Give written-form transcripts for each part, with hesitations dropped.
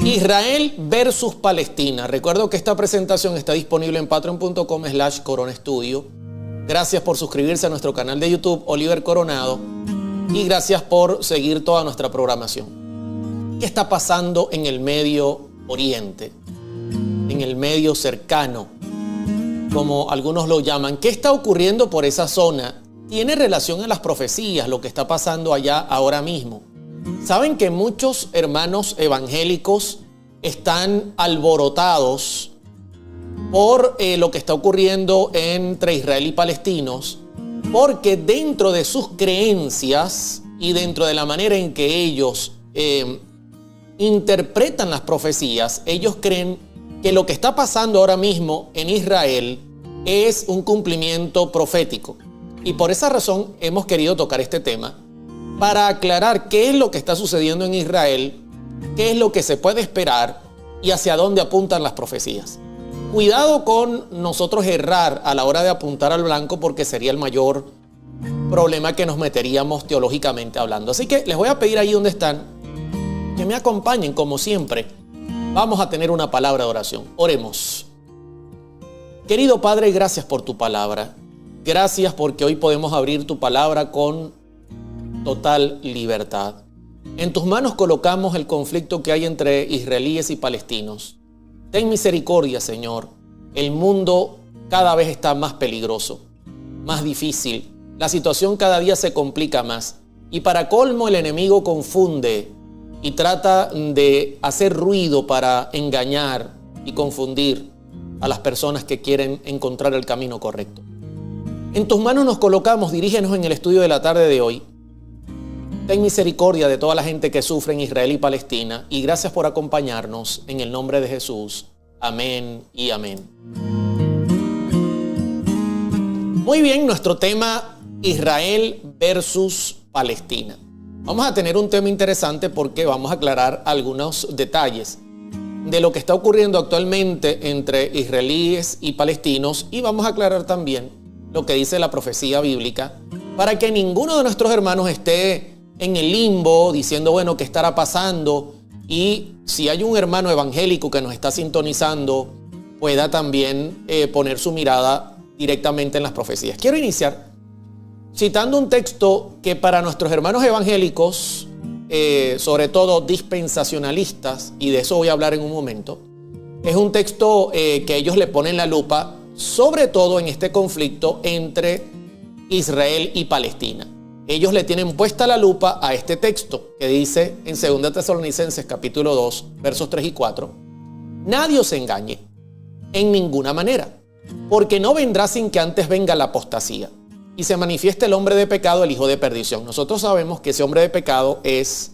Israel versus Palestina. Recuerdo que esta presentación está disponible en patreon.com/coronaestudio. Gracias por suscribirse a nuestro canal de YouTube, Oliver Coronado. Y gracias por seguir toda nuestra programación. ¿Qué está pasando en el Medio Oriente? En el medio cercano, como algunos lo llaman. ¿Qué está ocurriendo por esa zona? ¿Tiene relación a las profecías, lo que está pasando allá ahora mismo? Saben que muchos hermanos evangélicos están alborotados por lo que está ocurriendo entre Israel y palestinos, porque dentro de sus creencias y dentro de la manera en que ellos interpretan las profecías, ellos creen que lo que está pasando ahora mismo en Israel es un cumplimiento profético. Y por esa razón hemos querido tocar este tema para aclarar qué es lo que está sucediendo en Israel, qué es lo que se puede esperar y hacia dónde apuntan las profecías. Cuidado con nosotros errar a la hora de apuntar al blanco, porque sería el mayor problema que nos meteríamos teológicamente hablando. Así que les voy a pedir ahí donde están que me acompañen como siempre. Vamos a tener una palabra de oración. Oremos. Querido Padre, gracias por tu palabra. Gracias porque hoy podemos abrir tu palabra con total libertad. En tus manos colocamos el conflicto que hay entre israelíes y palestinos. Ten misericordia, Señor. El mundo cada vez está más peligroso, más difícil. La situación cada día se complica más. Y para colmo, el enemigo confunde y trata de hacer ruido para engañar y confundir a las personas que quieren encontrar el camino correcto. En tus manos nos colocamos, dirígenos en el estudio de la tarde de hoy. Ten misericordia de toda la gente que sufre en Israel y Palestina, y gracias por acompañarnos en el nombre de Jesús. Amén y amén. Muy bien, nuestro tema: Israel versus Palestina. Vamos a tener un tema interesante porque vamos a aclarar algunos detalles de lo que está ocurriendo actualmente entre israelíes y palestinos, y vamos a aclarar también lo que dice la profecía bíblica, para que ninguno de nuestros hermanos esté en el limbo diciendo, bueno, ¿qué estará pasando? Y si hay un hermano evangélico que nos está sintonizando, pueda también poner su mirada directamente en las profecías. Quiero iniciar citando un texto que para nuestros hermanos evangélicos, sobre todo dispensacionalistas, y de eso voy a hablar en un momento, es un texto que ellos le ponen la lupa, sobre todo en este conflicto entre Israel y Palestina. Ellos le tienen puesta la lupa a este texto que dice en 2 Tesalonicenses capítulo 2, versos 3 y 4, nadie os engañe en ninguna manera, porque no vendrá sin que antes venga la apostasía y se manifieste el hombre de pecado, el hijo de perdición. Nosotros sabemos que ese hombre de pecado es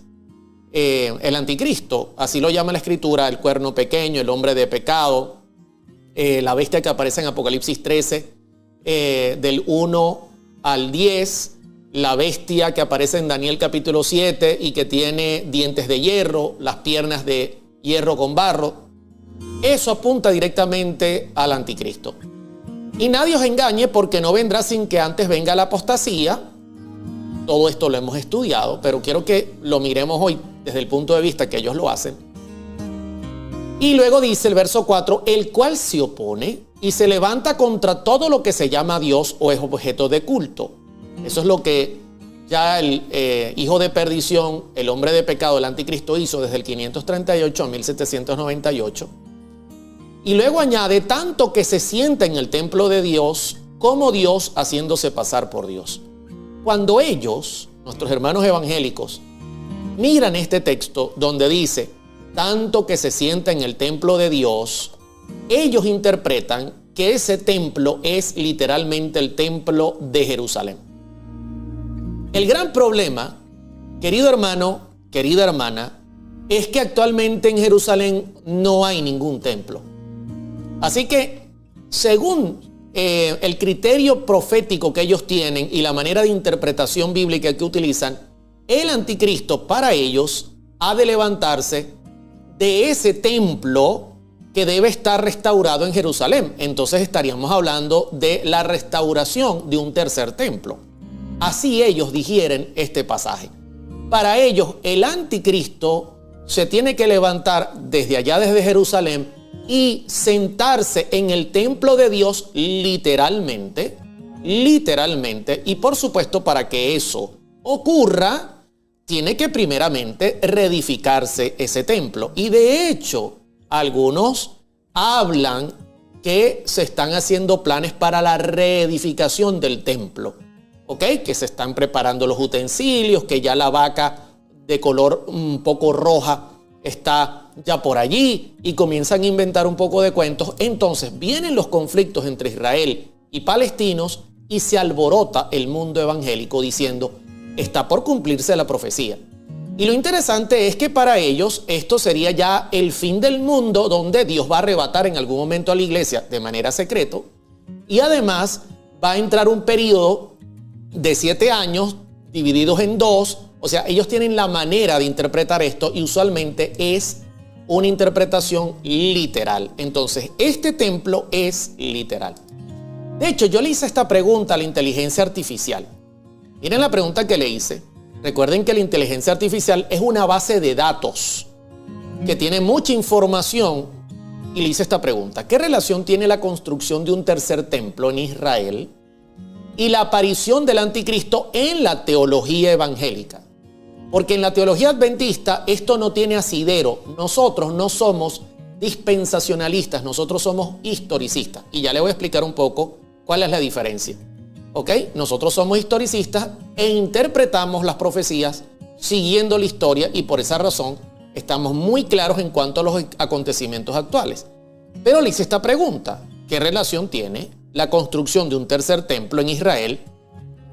el anticristo, así lo llama la escritura, el cuerno pequeño, el hombre de pecado, la bestia que aparece en Apocalipsis 13, del 1 al 10, la bestia que aparece en Daniel capítulo 7 y que tiene dientes de hierro, las piernas de hierro con barro. Eso apunta directamente al anticristo. Y nadie os engañe, porque no vendrá sin que antes venga la apostasía. Todo esto lo hemos estudiado, pero quiero que lo miremos hoy desde el punto de vista que ellos lo hacen. Y luego dice el verso 4, el cual se opone y se levanta contra todo lo que se llama Dios o es objeto de culto. Eso es lo que ya el hijo de perdición, el hombre de pecado, el anticristo hizo desde el 538 a 1798. Y luego añade, tanto que se sienta en el templo de Dios como Dios haciéndose pasar por Dios. Cuando ellos, nuestros hermanos evangélicos, miran este texto donde dice, tanto que se sienta en el templo de Dios, ellos interpretan que ese templo es literalmente el templo de Jerusalén. El gran problema, querido hermano, querida hermana, es que actualmente en Jerusalén no hay ningún templo. Así que, según el criterio profético que ellos tienen y la manera de interpretación bíblica que utilizan, el anticristo para ellos ha de levantarse de ese templo que debe estar restaurado en Jerusalén. Entonces estaríamos hablando de la restauración de un tercer templo. Así ellos digieren este pasaje. Para ellos, el anticristo se tiene que levantar desde allá, desde Jerusalén, y sentarse en el templo de Dios literalmente, y por supuesto para que eso ocurra, tiene que primeramente reedificarse ese templo. Y de hecho, algunos hablan que se están haciendo planes para la reedificación del templo, ¿ok? Que se están preparando los utensilios, que ya la vaca de color un poco roja está ya por allí y comienzan a inventar un poco de cuentos. Entonces vienen los conflictos entre Israel y palestinos y se alborota el mundo evangélico diciendo, está por cumplirse la profecía. Y lo interesante es que para ellos esto sería ya el fin del mundo, donde Dios va a arrebatar en algún momento a la iglesia de manera secreta, y además va a entrar un periodo de 7 años divididos en 2. O sea, ellos tienen la manera de interpretar esto y usualmente es una interpretación literal. Entonces, este templo es literal. De hecho, yo le hice esta pregunta a la inteligencia artificial. Miren la pregunta que le hice. Recuerden que la inteligencia artificial es una base de datos que tiene mucha información, y le hice esta pregunta. ¿Qué relación tiene la construcción de un tercer templo en Israel y la aparición del anticristo en la teología evangélica? Porque en la teología adventista esto no tiene asidero. Nosotros no somos dispensacionalistas, nosotros somos historicistas. Y ya le voy a explicar un poco cuál es la diferencia. ¿Ok? Nosotros somos historicistas e interpretamos las profecías siguiendo la historia, y por esa razón estamos muy claros en cuanto a los acontecimientos actuales. Pero le hice esta pregunta: ¿qué relación tiene la construcción de un tercer templo en Israel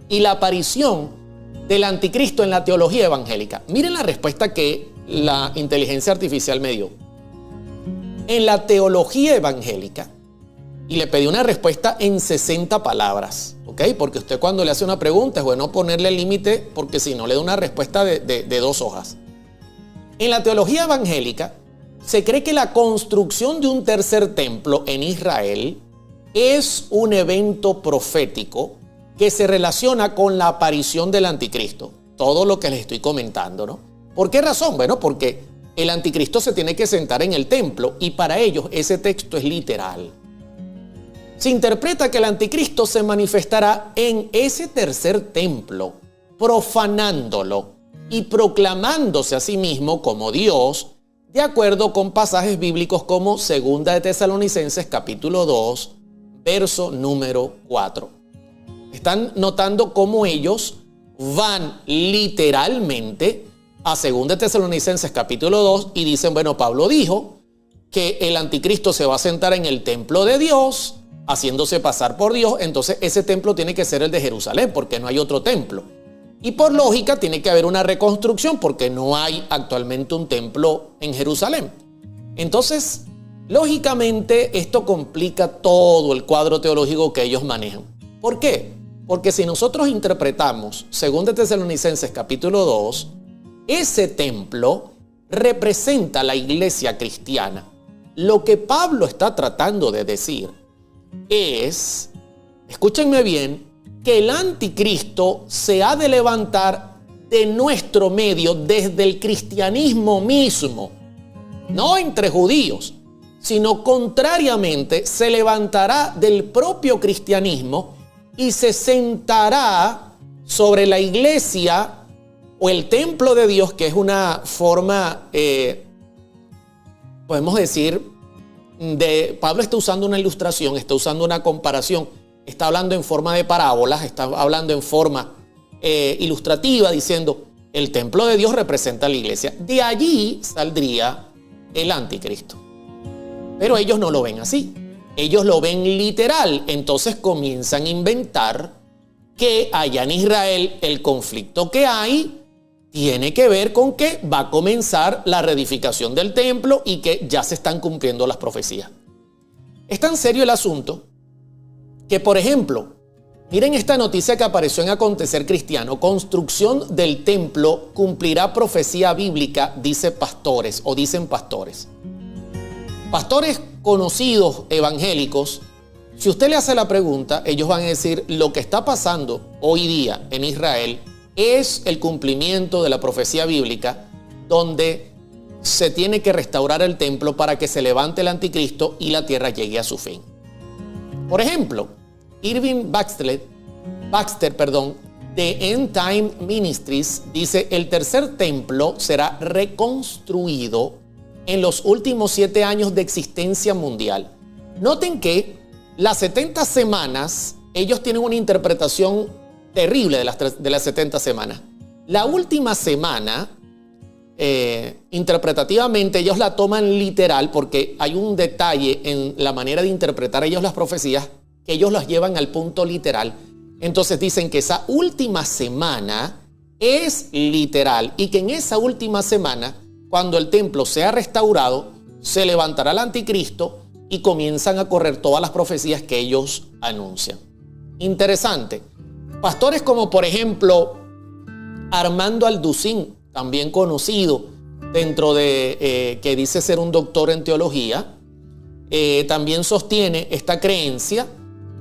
y la aparición del anticristo en la teología evangélica? Miren la respuesta que la inteligencia artificial me dio. En la teología evangélica, y le pedí una respuesta en 60 palabras, ¿ok? Porque usted cuando le hace una pregunta es bueno ponerle el límite, porque si no le da una respuesta de 2 hojas. En la teología evangélica se cree que la construcción de un tercer templo en Israel es un evento profético que se relaciona con la aparición del anticristo. Todo lo que les estoy comentando, ¿no? ¿Por qué razón? Bueno, porque el anticristo se tiene que sentar en el templo y para ellos ese texto es literal. Se interpreta que el anticristo se manifestará en ese tercer templo, profanándolo y proclamándose a sí mismo como Dios, de acuerdo con pasajes bíblicos como 2 de Tesalonicenses capítulo 2, verso número 4. Están notando cómo ellos van literalmente a 2 de Tesalonicenses capítulo 2 y dicen, bueno, Pablo dijo que el anticristo se va a sentar en el templo de Dios, haciéndose pasar por Dios. Entonces ese templo tiene que ser el de Jerusalén, porque no hay otro templo. Y por lógica tiene que haber una reconstrucción, porque no hay actualmente un templo en Jerusalén. Entonces, lógicamente, esto complica todo el cuadro teológico que ellos manejan. ¿Por qué? Porque si nosotros interpretamos 2 de Tesalonicenses capítulo 2, ese templo representa la iglesia cristiana. Lo que Pablo está tratando de decir es, escúchenme bien, que el anticristo se ha de levantar de nuestro medio desde el cristianismo mismo, no entre judíos, sino contrariamente se levantará del propio cristianismo y se sentará sobre la iglesia o el templo de Dios, que es una forma, podemos decir, Pablo está usando una ilustración, está usando una comparación, está hablando en forma de parábolas, está hablando en forma ilustrativa, diciendo el templo de Dios representa a la iglesia. De allí saldría el anticristo. Pero ellos no lo ven así, ellos lo ven literal. Entonces comienzan a inventar que allá en Israel el conflicto que hay tiene que ver con que va a comenzar la reedificación del templo y que ya se están cumpliendo las profecías. Es tan serio el asunto que, por ejemplo, miren esta noticia que apareció en Acontecer Cristiano: construcción del templo cumplirá profecía bíblica, dice pastores o dicen pastores. Pastores conocidos evangélicos, si usted le hace la pregunta, ellos van a decir: lo que está pasando hoy día en Israel es el cumplimiento de la profecía bíblica, donde se tiene que restaurar el templo para que se levante el anticristo y la tierra llegue a su fin. Por ejemplo, Irving Baxter, de End Time Ministries, dice: el tercer templo será reconstruido en los últimos 7 años de existencia mundial. Noten que las 70 semanas, ellos tienen una interpretación terrible de las 70 semanas. La última semana, interpretativamente, ellos la toman literal porque hay un detalle en la manera de interpretar ellos las profecías que ellos las llevan al punto literal. Entonces dicen que esa última semana es literal y que en esa última semana, cuando el templo sea restaurado, se levantará el anticristo y comienzan a correr todas las profecías que ellos anuncian. Interesante. Pastores como, por ejemplo, Armando Alducín, también conocido dentro de que dice ser un doctor en teología, también sostiene esta creencia,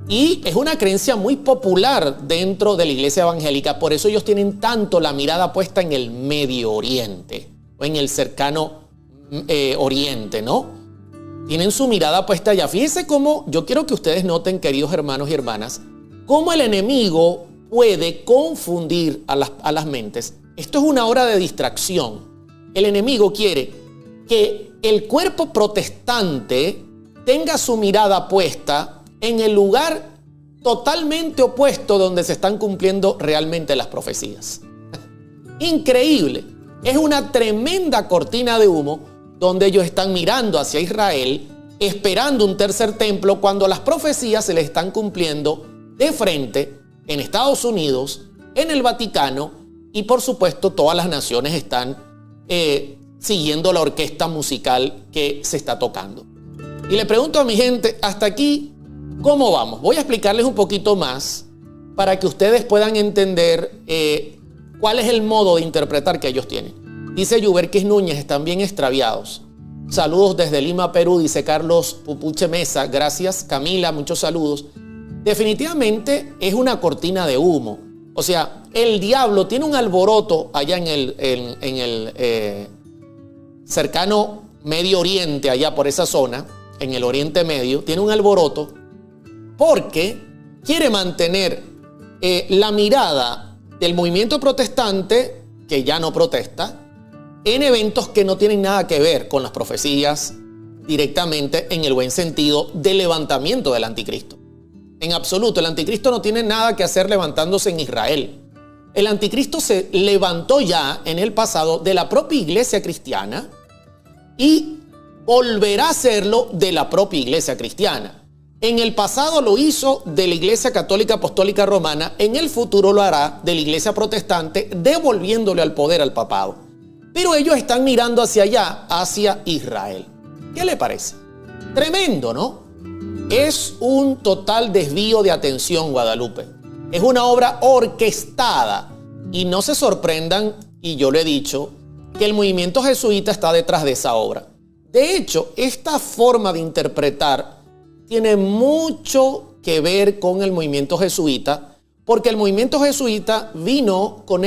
y es una creencia muy popular dentro de la iglesia evangélica. Por eso ellos tienen tanto la mirada puesta en el Medio Oriente o en el cercano Oriente, ¿no? Tienen su mirada puesta allá. Fíjense cómo, yo quiero que ustedes noten, queridos hermanos y hermanas, cómo el enemigo puede confundir a las mentes. Esto es una hora de distracción. El enemigo quiere que el cuerpo protestante tenga su mirada puesta en el lugar totalmente opuesto donde se están cumpliendo realmente las profecías. Increíble. Es una tremenda cortina de humo donde ellos están mirando hacia Israel, esperando un tercer templo, cuando las profecías se les están cumpliendo de frente en Estados Unidos, en el Vaticano, y por supuesto todas las naciones están siguiendo la orquesta musical que se está tocando. Y le pregunto a mi gente, hasta aquí, ¿cómo vamos? Voy a explicarles un poquito más para que ustedes puedan entender cuál es el modo de interpretar que ellos tienen. Dice Yuberquis Núñez: están bien extraviados. Saludos desde Lima, Perú, dice Carlos Pupuche Mesa. Gracias, Camila, muchos saludos. Definitivamente es una cortina de humo. O sea, el diablo tiene un alboroto allá en el cercano Medio Oriente, allá por esa zona, en el Oriente Medio, tiene un alboroto porque quiere mantener la mirada del movimiento protestante, que ya no protesta, en eventos que no tienen nada que ver con las profecías directamente, en el buen sentido del levantamiento del anticristo. En absoluto, el anticristo no tiene nada que hacer levantándose en Israel. El anticristo se levantó ya en el pasado de la propia iglesia cristiana y volverá a hacerlo de la propia iglesia cristiana. En el pasado lo hizo de la Iglesia Católica Apostólica Romana, en el futuro lo hará de la Iglesia Protestante, devolviéndole al poder al papado. Pero ellos están mirando hacia allá, hacia Israel. ¿Qué le parece? Tremendo, ¿no? Es un total desvío de atención, Guadalupe. Es una obra orquestada. Y no se sorprendan, y yo lo he dicho, que el movimiento jesuita está detrás de esa obra. De hecho, esta forma de interpretar tiene mucho que ver con el movimiento jesuita, porque el movimiento jesuita vino con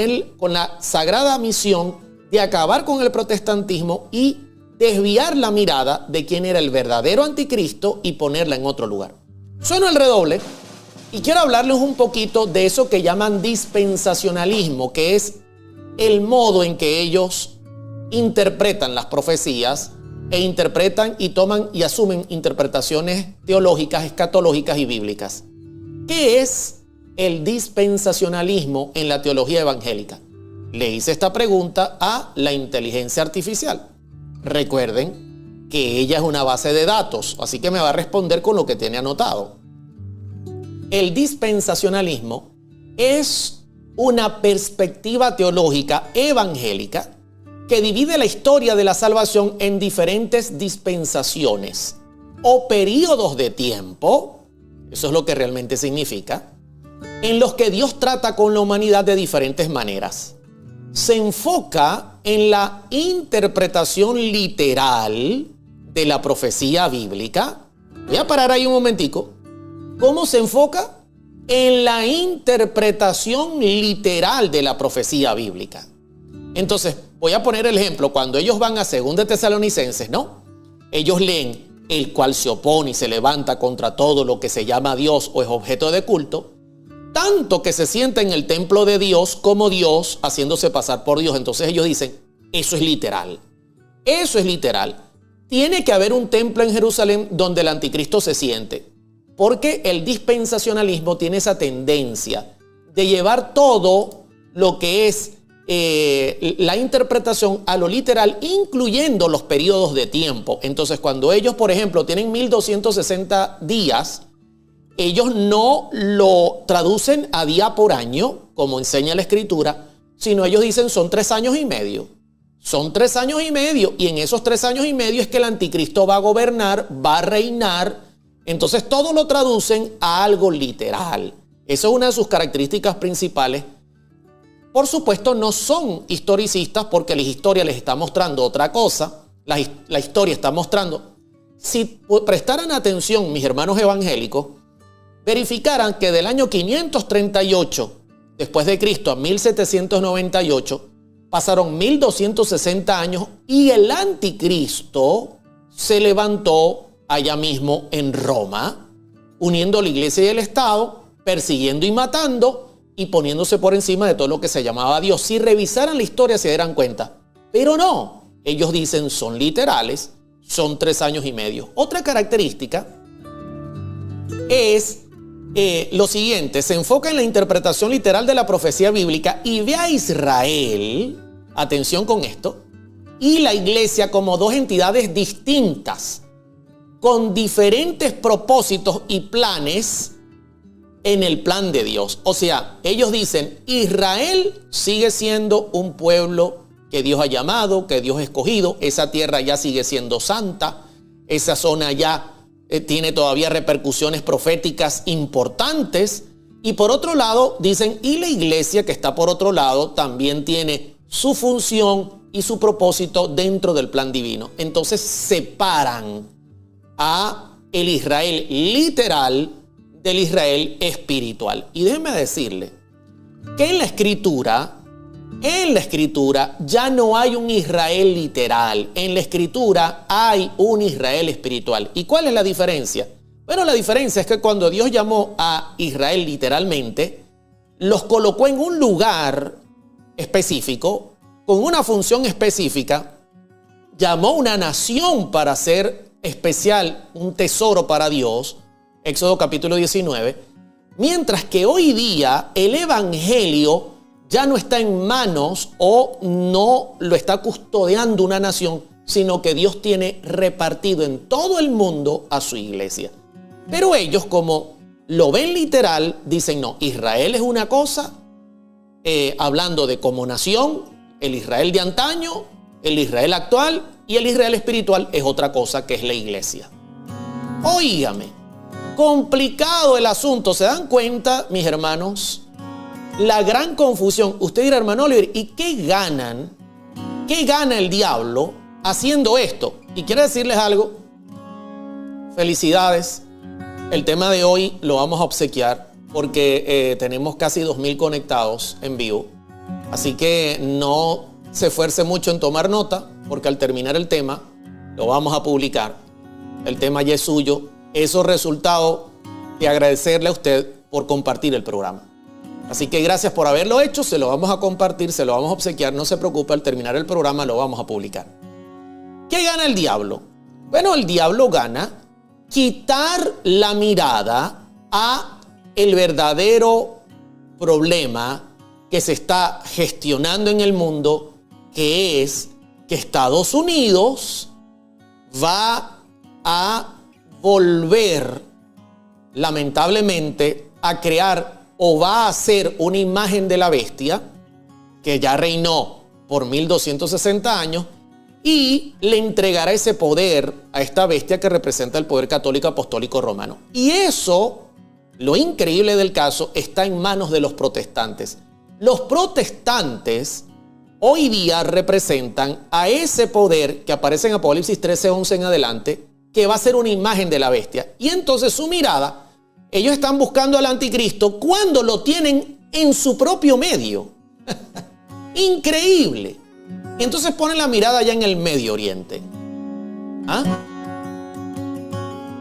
la sagrada misión de acabar con el protestantismo y desviar la mirada de quién era el verdadero anticristo y ponerla en otro lugar. Sueno el redoble y quiero hablarles un poquito de eso que llaman dispensacionalismo, que es el modo en que ellos interpretan las profecías e interpretan y toman y asumen interpretaciones teológicas, escatológicas y bíblicas. ¿Qué es el dispensacionalismo en la teología evangélica? Le hice esta pregunta a la inteligencia artificial. Recuerden que ella es una base de datos, así que me va a responder con lo que tiene anotado. El dispensacionalismo es una perspectiva teológica evangélica que divide la historia de la salvación en diferentes dispensaciones o períodos de tiempo, eso es lo que realmente significa, en los que Dios trata con la humanidad de diferentes maneras. Se enfoca en la interpretación literal de la profecía bíblica. Voy a parar ahí un momentico. ¿Cómo se enfoca? En la interpretación literal de la profecía bíblica. Entonces, voy a poner el ejemplo, cuando ellos van a 2 Tesalonicenses, ¿no? Ellos leen, el cual se opone y se levanta contra todo lo que se llama Dios o es objeto de culto, tanto que se sienta en el templo de Dios como Dios, haciéndose pasar por Dios. Entonces ellos dicen, eso es literal. Eso es literal. Tiene que haber un templo en Jerusalén donde el anticristo se siente. Porque el dispensacionalismo tiene esa tendencia de llevar todo lo que es la interpretación a lo literal, incluyendo los periodos de tiempo. Entonces, cuando ellos, por ejemplo, tienen 1260 días, ellos no lo traducen a día por año, como enseña la Escritura, sino ellos dicen son 3 años y medio. Son 3 años y medio, y en esos 3 años y medio es que el anticristo va a gobernar, va a reinar. Entonces todo lo traducen a algo literal. Esa es una de sus características principales. Por supuesto, no son historicistas porque la historia les está mostrando otra cosa. La historia está mostrando. Si prestaran atención, mis hermanos evangélicos, verificaran que del año 538 después de Cristo a 1798 pasaron 1260 años y el anticristo se levantó allá mismo en Roma, uniendo la iglesia y el Estado, persiguiendo y matando y poniéndose por encima de todo lo que se llamaba Dios. Si revisaran la historia se darán cuenta, pero no, ellos dicen son literales, son 3 años y medio. Otra característica es lo siguiente, se enfoca en la interpretación literal de la profecía bíblica y ve a Israel, atención con esto, y la iglesia como 2 entidades distintas, con diferentes propósitos y planes en el plan de Dios. O sea, ellos dicen, Israel sigue siendo un pueblo que Dios ha llamado, que Dios ha escogido, esa tierra ya sigue siendo santa, esa zona ya tiene todavía repercusiones proféticas importantes. Y por otro lado, dicen, y la iglesia que está por otro lado también tiene su función y su propósito dentro del plan divino. Entonces separan a el Israel literal del Israel espiritual. Y déjeme decirle que en la escritura ya no hay un Israel literal. En la escritura hay un Israel espiritual. ¿Y cuál es la diferencia? Bueno, la diferencia es que cuando Dios llamó a Israel literalmente, los colocó en un lugar específico, con una función específica, llamó una nación para ser especial, un tesoro para Dios, Éxodo capítulo 19, mientras que hoy día el evangelio ya no está en manos o no lo está custodiando una nación, sino que Dios tiene repartido en todo el mundo a su iglesia. Pero ellos, como lo ven literal, dicen no, Israel es una cosa, hablando de como nación, el Israel de antaño, el Israel actual y el Israel espiritual es otra cosa, que es la iglesia. Óigame, complicado el asunto. ¿Se dan cuenta, mis hermanos? La gran confusión. Usted dirá, hermano Oliver, ¿y qué ganan? ¿Qué gana el diablo haciendo esto? Y quiero decirles algo. Felicidades. El tema de hoy lo vamos a obsequiar porque tenemos casi 2000 conectados en vivo. Así que no se esfuerce mucho en tomar nota, porque al terminar el tema lo vamos a publicar. El tema ya es suyo. Eso es resultado de agradecerle a usted por compartir el programa. Así que gracias por haberlo hecho, se lo vamos a compartir, se lo vamos a obsequiar, no se preocupe, al terminar el programa lo vamos a publicar. ¿Qué gana el diablo? Bueno, el diablo gana quitar la mirada a el verdadero problema que se está gestionando en el mundo, que es que Estados Unidos va a volver, lamentablemente, a crear o va a hacer una imagen de la bestia que ya reinó por 1260 años y le entregará ese poder a esta bestia que representa el poder católico apostólico romano. Y eso, lo increíble del caso, está en manos de los protestantes. Los protestantes hoy día representan a ese poder que aparece en Apocalipsis 13:11 en adelante, que va a ser una imagen de la bestia. Y entonces su mirada, ellos están buscando al anticristo cuando lo tienen en su propio medio. Increíble. Y entonces ponen la mirada allá en el Medio Oriente. ¿Ah?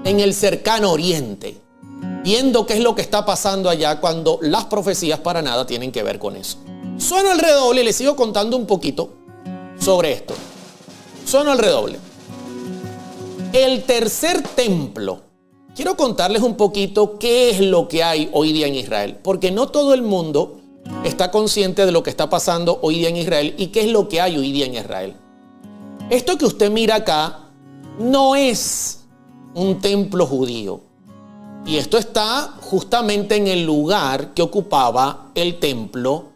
En el cercano Oriente. Viendo qué es lo que está pasando allá cuando las profecías para nada tienen que ver con eso. Sueno el redoble y les sigo contando un poquito sobre esto. Sueno el redoble. El tercer templo. Quiero contarles un poquito qué es lo que hay hoy día en Israel. Porque no todo el mundo está consciente de lo que está pasando hoy día en Israel y qué es lo que hay hoy día en Israel. Esto que usted mira acá no es un templo judío. Y esto está justamente en el lugar que ocupaba el templo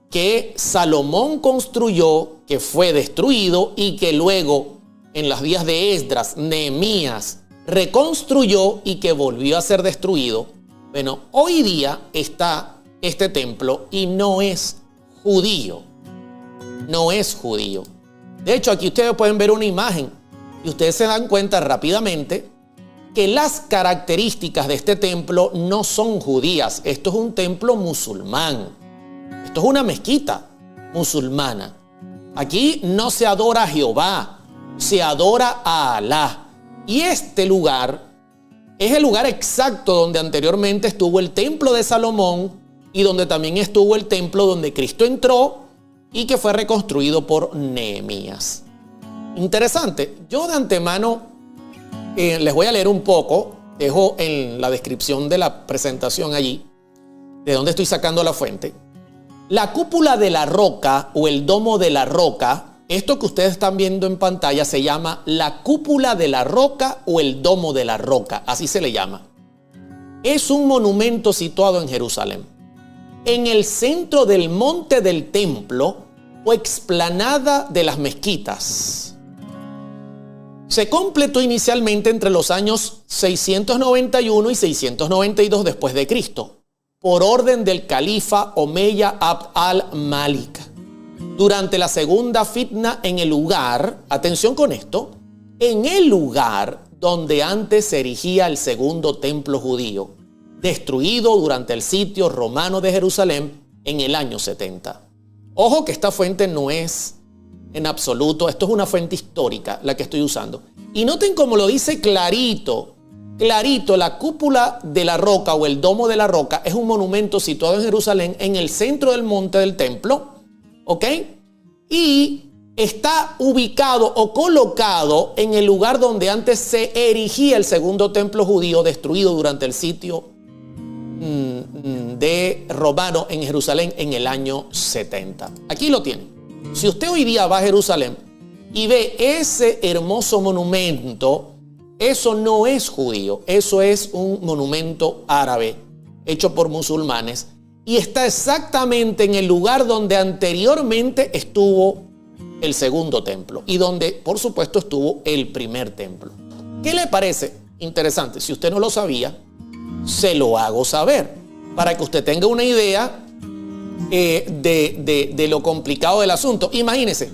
que Salomón construyó, que fue destruido y que luego en las días de Esdras, Nehemías reconstruyó y que volvió a ser destruido. Bueno, hoy día está este templo y no es judío. No es judío. De hecho, aquí ustedes pueden ver una imagen y ustedes se dan cuenta rápidamente que las características de este templo no son judías. Esto es un templo musulmán. Esto es una mezquita musulmana. Aquí no se adora a Jehová, se adora a Alá. Y este lugar es el lugar exacto donde anteriormente estuvo el templo de Salomón y donde también estuvo el templo donde Cristo entró y que fue reconstruido por Nehemías. Interesante. Yo de antemano les voy a leer un poco, dejo en la descripción de la presentación allí, de dónde estoy sacando la fuente. La cúpula de la roca o el domo de la roca, esto que ustedes están viendo en pantalla se llama la cúpula de la roca o el domo de la roca, así se le llama. Es un monumento situado en Jerusalén, en el centro del monte del templo o explanada de las mezquitas. Se completó inicialmente entre los años 691 y 692 después de Cristo, por orden del califa Omeya Abd al-Malik. Durante la segunda fitna en el lugar, atención con esto, en el lugar donde antes se erigía el segundo templo judío, destruido durante el sitio romano de Jerusalén en el año 70. Ojo que esta fuente no es en absoluto, esto es una fuente histórica la que estoy usando. Y noten cómo lo dice clarito, clarito, la cúpula de la roca o el domo de la roca es un monumento situado en Jerusalén en el centro del monte del templo, ¿ok? Y está ubicado o colocado en el lugar donde antes se erigía el segundo templo judío destruido durante el sitio de romano en Jerusalén en el año 70. Aquí lo tienen. Si usted hoy día va a Jerusalén y ve ese hermoso monumento, eso no es judío, eso es un monumento árabe hecho por musulmanes y está exactamente en el lugar donde anteriormente estuvo el segundo templo y donde, por supuesto, estuvo el primer templo. ¿Qué le parece? Interesante. Si usted no lo sabía, se lo hago saber para que usted tenga una idea de lo complicado del asunto. Imagínese,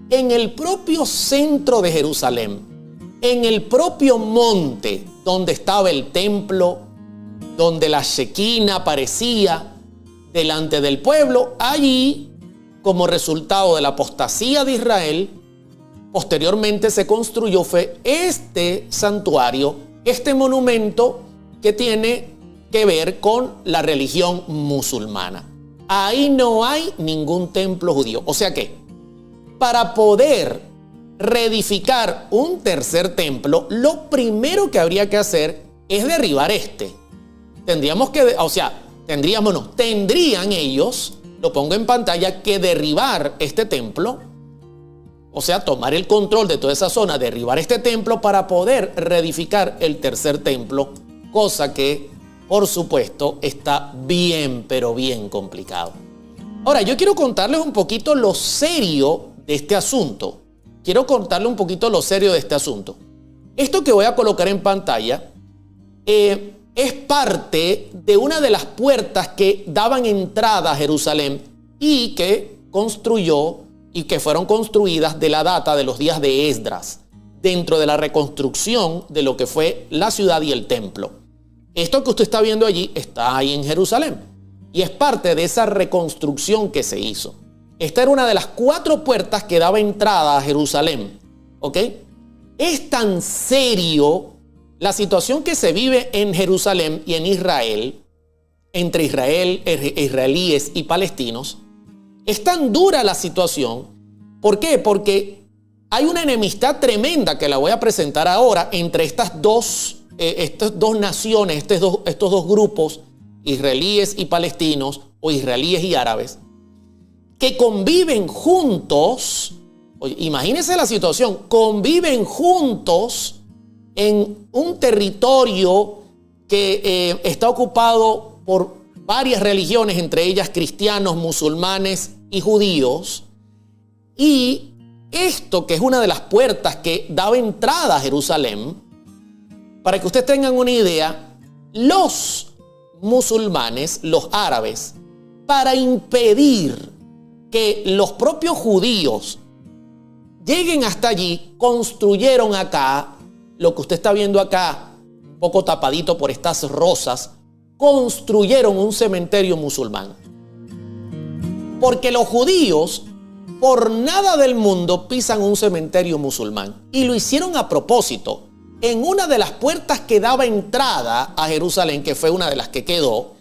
en el propio centro de Jerusalén, en el propio monte donde estaba el templo, donde la Shequina aparecía delante del pueblo, allí, como resultado de la apostasía de Israel, posteriormente se construyó fue este santuario, este monumento que tiene que ver con la religión musulmana. Ahí no hay ningún templo judío. O sea que, para poder reedificar un tercer templo, lo primero que habría que hacer es derribar este. Tendrían ellos, lo pongo en pantalla, que derribar este templo, o sea, tomar el control de toda esa zona, derribar este templo para poder reedificar el tercer templo, cosa que, por supuesto, está bien, pero bien complicado. Ahora, yo quiero contarles un poquito lo serio de este asunto. Esto que voy a colocar en pantalla es parte de una de las puertas que daban entrada a Jerusalén y que fueron construidas de la data de los días de Esdras, dentro de la reconstrucción de lo que fue la ciudad y el templo. Esto que usted está viendo allí está ahí en Jerusalén y es parte de esa reconstrucción que se hizo. esta era una de las 4 puertas que daba entrada a Jerusalén. ¿Ok? Es tan serio la situación que se vive en Jerusalén y en Israel, entre israelíes y palestinos. Es tan dura la situación. ¿Por qué? Porque hay una enemistad tremenda que la voy a presentar ahora entre estas dos naciones, estos dos grupos, israelíes y palestinos, o israelíes y árabes, que conviven juntos. Oye, imagínense la situación, conviven juntos en un territorio que está ocupado por varias religiones, entre ellas cristianos, musulmanes y judíos. Y esto, que es una de las puertas que daba entrada a Jerusalén, para que ustedes tengan una idea, los musulmanes, los árabes, para impedir que los propios judíos lleguen hasta allí, construyeron acá, lo que usted está viendo acá, un poco tapadito por estas rosas, construyeron un cementerio musulmán. Porque los judíos, por nada del mundo, pisan un cementerio musulmán. Y lo hicieron a propósito. En una de las puertas que daba entrada a Jerusalén, que fue una de las que quedó,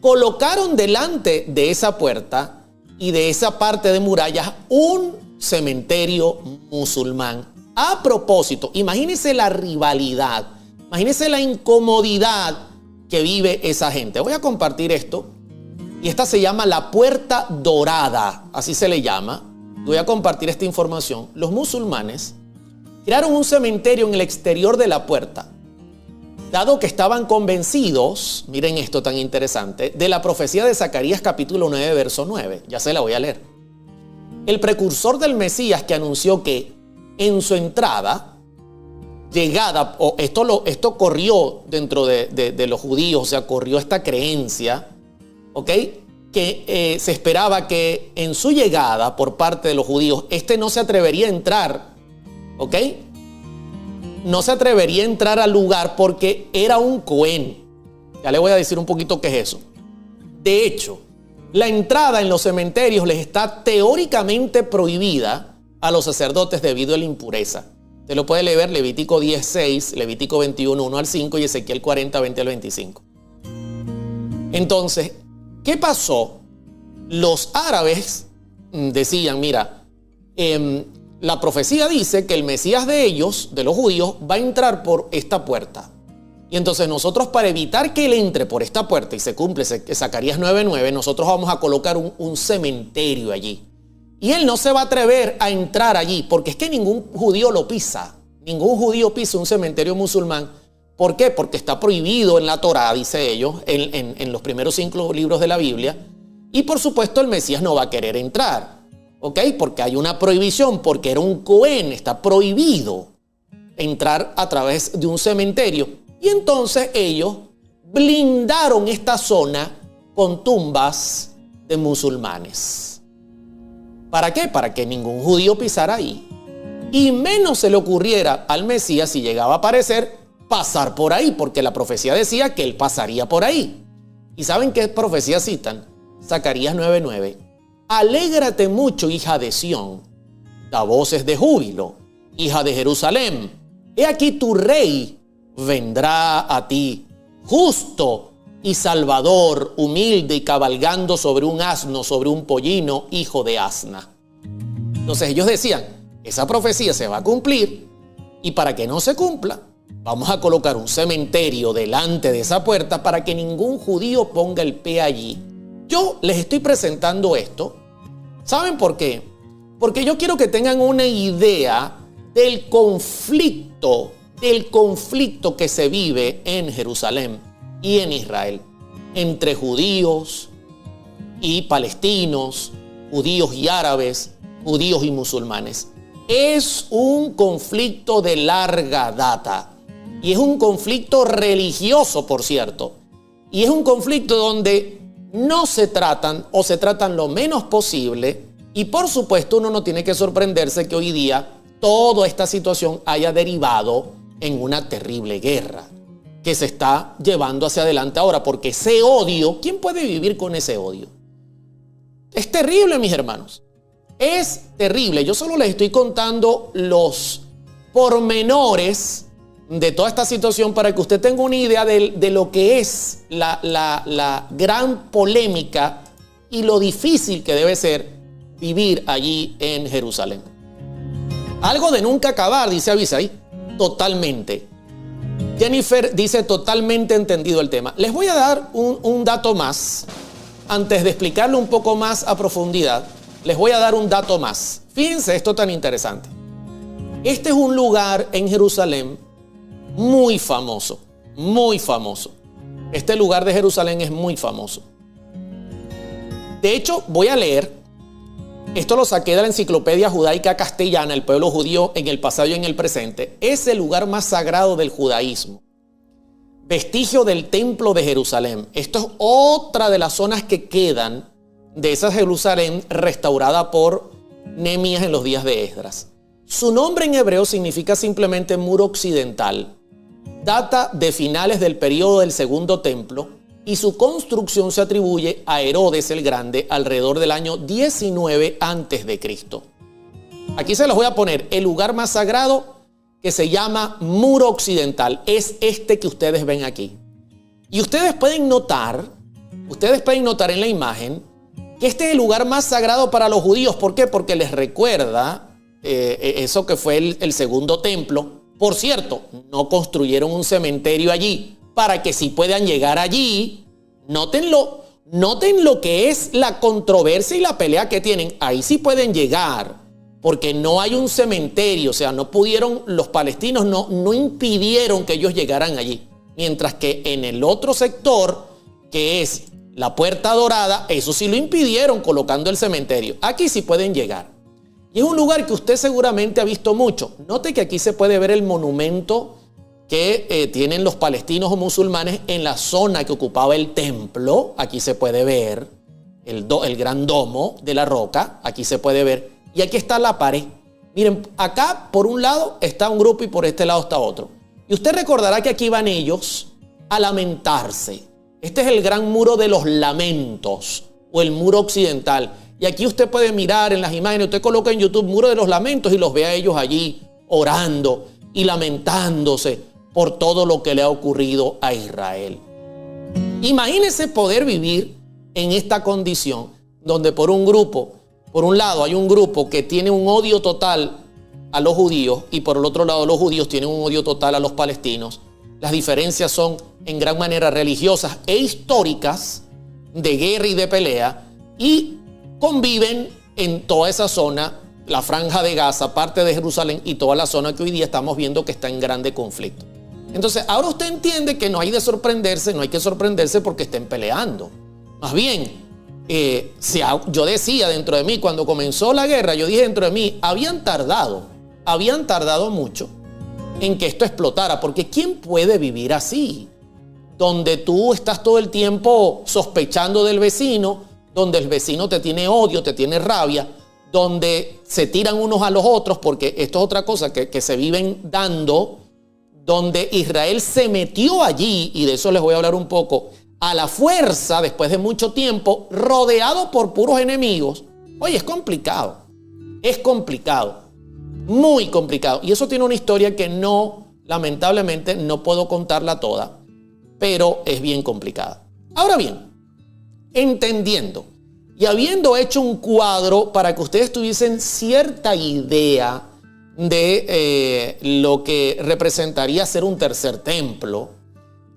colocaron delante de esa puerta y de esa parte de murallas un cementerio musulmán. A propósito, imagínense la rivalidad, imagínense la incomodidad que vive esa gente. Voy a compartir esto, y esta se llama la Puerta Dorada, así se le llama. Voy a compartir esta información. Los musulmanes crearon un cementerio en el exterior de la puerta, dado que estaban convencidos, miren esto tan interesante, de la profecía de Zacarías capítulo 9, verso 9. Ya se la voy a leer. El precursor del Mesías, que anunció que en su llegada, esto corrió dentro de los judíos, o sea, corrió esta creencia, ¿ok? Que se esperaba que en su llegada por parte de los judíos, no se atrevería a entrar, ¿ok? No se atrevería a entrar al lugar porque era un cohen. Ya le voy a decir un poquito qué es eso. De hecho, la entrada en los cementerios les está teóricamente prohibida a los sacerdotes debido a la impureza. Te lo puede leer Levítico 10:6, Levítico 21, 1 al 5 y Ezequiel 40, 20 al 25. Entonces, ¿qué pasó? Los árabes decían, mira, la profecía dice que el Mesías de ellos, de los judíos, va a entrar por esta puerta. Y entonces nosotros, para evitar que él entre por esta puerta y se cumple Zacarías 9:9, nosotros vamos a colocar un cementerio allí. Y él no se va a atrever a entrar allí, porque es que ningún judío lo pisa. Ningún judío pisa un cementerio musulmán. ¿Por qué? Porque está prohibido en la Torá, dice ellos, en los primeros 5 libros de la Biblia. Y por supuesto el Mesías no va a querer entrar. ¿Ok? Porque hay una prohibición, porque era un cohen, está prohibido entrar a través de un cementerio. Y entonces ellos blindaron esta zona con tumbas de musulmanes. ¿Para qué? Para que ningún judío pisara ahí. Y menos se le ocurriera al Mesías, si llegaba a aparecer, pasar por ahí, porque la profecía decía que él pasaría por ahí. ¿Y saben qué profecía citan? Zacarías 9:9. Alégrate mucho, hija de Sión, da voces de júbilo, hija de Jerusalén. He aquí tu rey vendrá a ti, justo y salvador, humilde y cabalgando sobre un asno, sobre un pollino, hijo de asna. Entonces ellos decían, esa profecía se va a cumplir, y para que no se cumpla, vamos a colocar un cementerio delante de esa puerta para que ningún judío ponga el pie allí. Yo les estoy presentando esto. ¿Saben por qué? Porque yo quiero que tengan una idea del conflicto que se vive en Jerusalén y en Israel, entre judíos y palestinos, judíos y árabes, judíos y musulmanes. Es un conflicto de larga data y es un conflicto religioso, por cierto, y es un conflicto donde no se tratan o se tratan lo menos posible, y por supuesto uno no tiene que sorprenderse que hoy día toda esta situación haya derivado en una terrible guerra que se está llevando hacia adelante ahora, porque ese odio, ¿quién puede vivir con ese odio? Es terrible, mis hermanos. Es terrible. Yo solo les estoy contando los pormenores de toda esta situación para que usted tenga una idea de lo que es la gran polémica y lo difícil que debe ser vivir allí en Jerusalén. Algo de nunca acabar, dice Abisai. Totalmente. Jennifer dice totalmente entendido el tema. Les voy a dar un dato más. Antes de explicarlo un poco más a profundidad, les voy a dar un dato más. Fíjense esto tan interesante. Este es un lugar en Jerusalén muy famoso, muy famoso. Este lugar de Jerusalén es muy famoso. De hecho, voy a leer, esto lo saqué de la Enciclopedia Judaica Castellana, el pueblo judío en el pasado y en el presente. Es el lugar más sagrado del judaísmo. Vestigio del templo de Jerusalén. Esto es otra de las zonas que quedan de esa Jerusalén restaurada por Nehemías en los días de Esdras. Su nombre en hebreo significa simplemente muro occidental. Data de finales del periodo del segundo templo y su construcción se atribuye a Herodes el Grande alrededor del año 19 a.C. Aquí se los voy a poner el lugar más sagrado que se llama muro occidental. Es este que ustedes ven aquí. Y ustedes pueden notar en la imagen que este es el lugar más sagrado para los judíos. ¿Por qué? Porque les recuerda eso que fue el segundo templo. Por cierto, no construyeron un cementerio allí para que sí puedan llegar allí. Noten lo que es la controversia y la pelea que tienen. Ahí sí pueden llegar, porque no hay un cementerio. O sea, no pudieron, los palestinos no impidieron que ellos llegaran allí. Mientras que en el otro sector, que es la Puerta Dorada, eso sí lo impidieron colocando el cementerio. Aquí sí pueden llegar. Y es un lugar que usted seguramente ha visto mucho. Note que aquí se puede ver el monumento que tienen los palestinos o musulmanes en la zona que ocupaba el templo. Aquí se puede ver el gran domo de la roca. Aquí se puede ver. Y aquí está la pared. Miren, acá por un lado está un grupo y por este lado está otro. Y usted recordará que aquí van ellos a lamentarse. Este es el gran muro de los lamentos o el muro occidental. Y aquí usted puede mirar en las imágenes, usted coloca en YouTube Muro de los Lamentos y los ve a ellos allí orando y lamentándose por todo lo que le ha ocurrido a Israel. Imagínese poder vivir en esta condición donde por un lado hay un grupo que tiene un odio total a los judíos y por el otro lado los judíos tienen un odio total a los palestinos. Las diferencias son en gran manera religiosas e históricas, de guerra y de pelea, y conviven en toda esa zona, la Franja de Gaza, parte de Jerusalén y toda la zona que hoy día estamos viendo que está en grande conflicto. Entonces, ahora usted entiende que no hay que sorprenderse porque estén peleando. Más bien, yo decía dentro de mí, cuando comenzó la guerra, yo dije dentro de mí, habían tardado mucho en que esto explotara, porque ¿quién puede vivir así? Donde tú estás todo el tiempo sospechando del vecino, donde el vecino te tiene odio, te tiene rabia, donde se tiran unos a los otros, porque esto es otra cosa que se viven dando, donde Israel se metió allí, y de eso les voy a hablar un poco, a la fuerza, después de mucho tiempo, rodeado por puros enemigos. Oye, es complicado, muy complicado, y eso tiene una historia que lamentablemente no puedo contarla toda, pero es bien complicada. Ahora bien, entendiendo y habiendo hecho un cuadro para que ustedes tuviesen cierta idea de lo que representaría ser un tercer templo,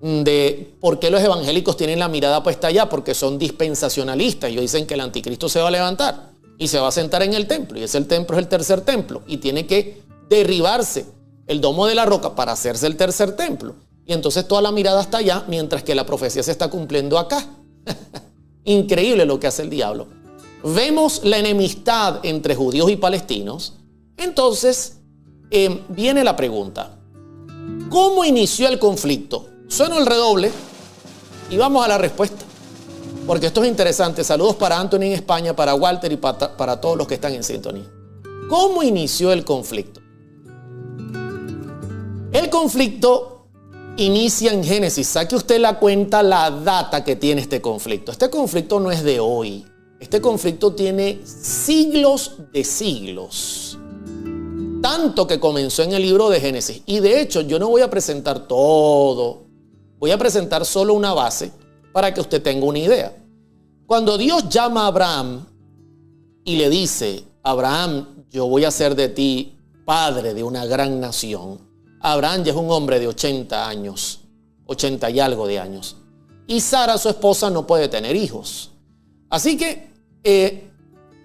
de por qué los evangélicos tienen la mirada puesta allá, porque son dispensacionalistas. Ellos dicen que el anticristo se va a levantar y se va a sentar en el templo, y ese templo es el tercer templo, y tiene que derribarse el domo de la roca para hacerse el tercer templo. Y entonces toda la mirada está allá, mientras que la profecía se está cumpliendo acá. Increíble lo que hace el diablo. Vemos la enemistad entre judíos y palestinos. Entonces viene la pregunta: ¿cómo inició el conflicto? Suena el redoble y vamos a la respuesta, porque esto es interesante. Saludos para Anthony en España, para Walter y para todos los que están en sintonía. ¿Cómo inició el conflicto? El conflicto inicia en Génesis. Saque usted la cuenta, la data que tiene este conflicto. Este conflicto no es de hoy. Este conflicto tiene siglos de siglos. Tanto que comenzó en el libro de Génesis. Y de hecho, yo no voy a presentar todo. Voy a presentar solo una base para que usted tenga una idea. Cuando Dios llama a Abraham y le dice, Abraham, yo voy a hacer de ti padre de una gran nación. Abraham ya es un hombre de 80 años, 80 y algo de años. Y Sara, su esposa, no puede tener hijos. Así que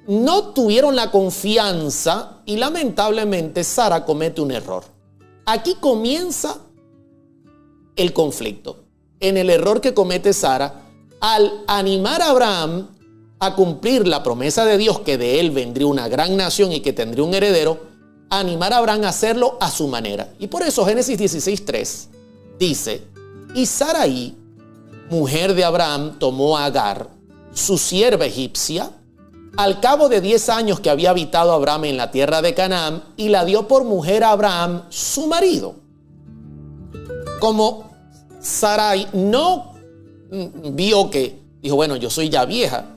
no tuvieron la confianza y lamentablemente Sara comete un error. Aquí comienza el conflicto. En el error que comete Sara al animar a Abraham a cumplir la promesa de Dios que de él vendría una gran nación y que tendría un heredero, animar a Abraham a hacerlo a su manera. Y por eso Génesis 16:3 dice, y Sarai, mujer de Abraham, tomó a Agar, su sierva egipcia, al cabo de 10 años que había habitado Abraham en la tierra de Canaán, y la dio por mujer a Abraham, su marido. Como Sarai no vio que, dijo, bueno, yo soy ya vieja,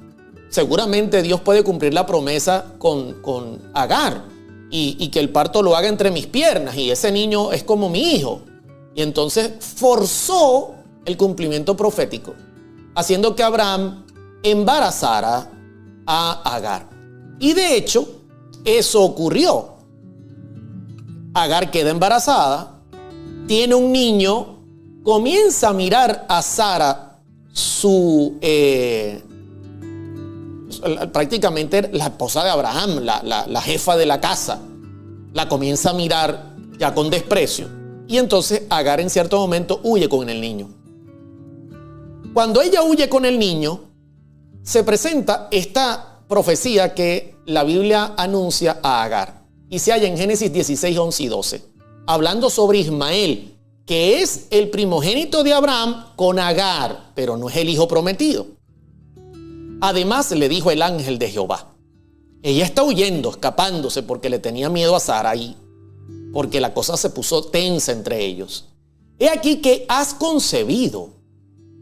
seguramente Dios puede cumplir la promesa con Agar y que el parto lo haga entre mis piernas y ese niño es como mi hijo. Y entonces forzó el cumplimiento profético, haciendo que Abraham embarazara a Agar. Y de hecho, eso ocurrió. Agar queda embarazada, tiene un niño, comienza a mirar a Sara, prácticamente la esposa de Abraham, la jefa de la casa, la comienza a mirar ya con desprecio. Y entonces Agar en cierto momento huye con el niño. Cuando ella huye con el niño, se presenta esta profecía que la Biblia anuncia a Agar. Y se halla en Génesis 16, 11 y 12. Hablando sobre Ismael, que es el primogénito de Abraham con Agar, pero no es el hijo prometido. Además le dijo el ángel de Jehová. Ella está huyendo, escapándose porque le tenía miedo a Sarai, porque la cosa se puso tensa entre ellos. He aquí que has concebido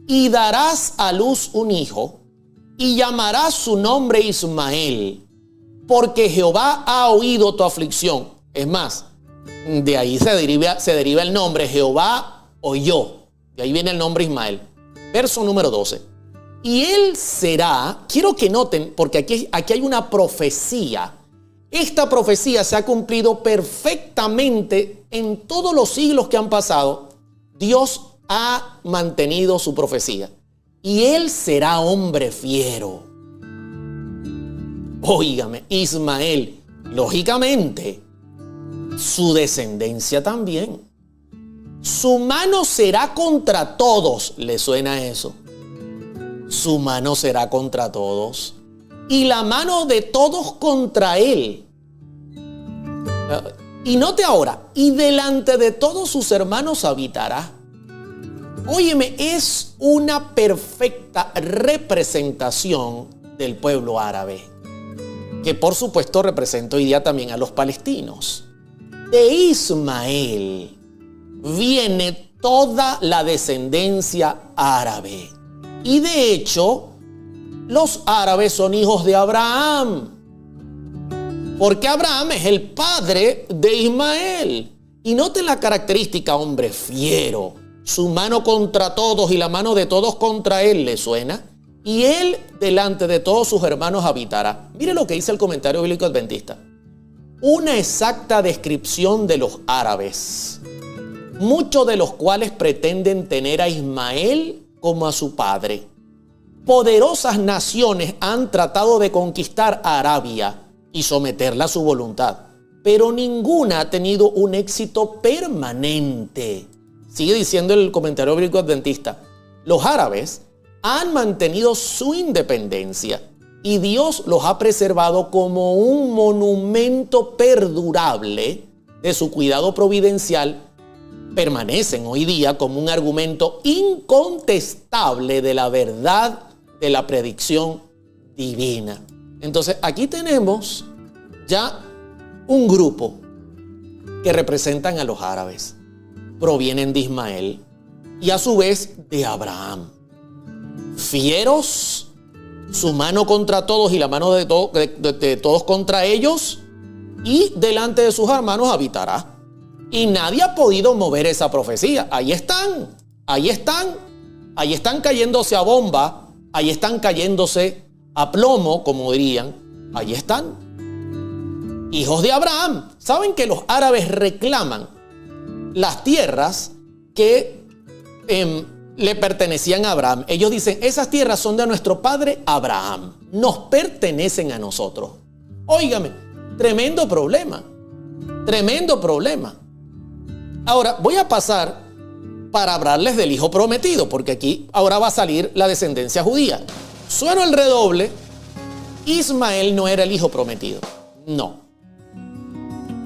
y darás a luz un hijo y llamarás su nombre Ismael, porque Jehová ha oído tu aflicción. Es más, de ahí se deriva el nombre, Jehová oyó. De ahí viene el nombre Ismael. Verso número 12. Y él será, quiero que noten, porque aquí hay una profecía. Esta profecía se ha cumplido perfectamente en todos los siglos que han pasado. Dios ha mantenido su profecía. Y él será hombre fiero. Óigame, Ismael, lógicamente, su descendencia también. Su mano será contra todos. ¿Le suena eso? Su mano será contra todos. Y la mano de todos contra él. Y note ahora, y delante de todos sus hermanos habitará. Óyeme, es una perfecta representación del pueblo árabe, que por supuesto representa hoy día también a los palestinos. De Ismael viene toda la descendencia árabe. Y de hecho, los árabes son hijos de Abraham, porque Abraham es el padre de Ismael. Y noten la característica, hombre fiero, su mano contra todos y la mano de todos contra él, ¿le suena? Y él delante de todos sus hermanos habitará. Mire lo que dice el comentario bíblico adventista. Una exacta descripción de los árabes, muchos de los cuales pretenden tener a Ismael como a su padre. Poderosas naciones han tratado de conquistar a Arabia y someterla a su voluntad, pero ninguna ha tenido un éxito permanente. Sigue diciendo el comentario bíblico adventista. Los árabes han mantenido su independencia y Dios los ha preservado como un monumento perdurable de su cuidado providencial. Permanecen hoy día como un argumento incontestable de la verdad de la predicción divina. Entonces aquí tenemos ya un grupo que representan a los árabes. Provienen de Ismael y a su vez de Abraham. Fieros, su mano contra todos y la mano de todos contra ellos, y delante de sus hermanos habitará. Y nadie ha podido mover esa profecía. Ahí están, ahí están, ahí están cayéndose a bomba, ahí están cayéndose a plomo, como dirían, ahí están. Hijos de Abraham. ¿Saben que los árabes reclaman las tierras que le pertenecían a Abraham? Ellos dicen, esas tierras son de nuestro padre Abraham, nos pertenecen a nosotros. Óigame, tremendo problema, tremendo problema. Ahora voy a pasar para hablarles del hijo prometido, porque aquí ahora va a salir la descendencia judía. Sueno el redoble. Ismael no era el hijo prometido, no.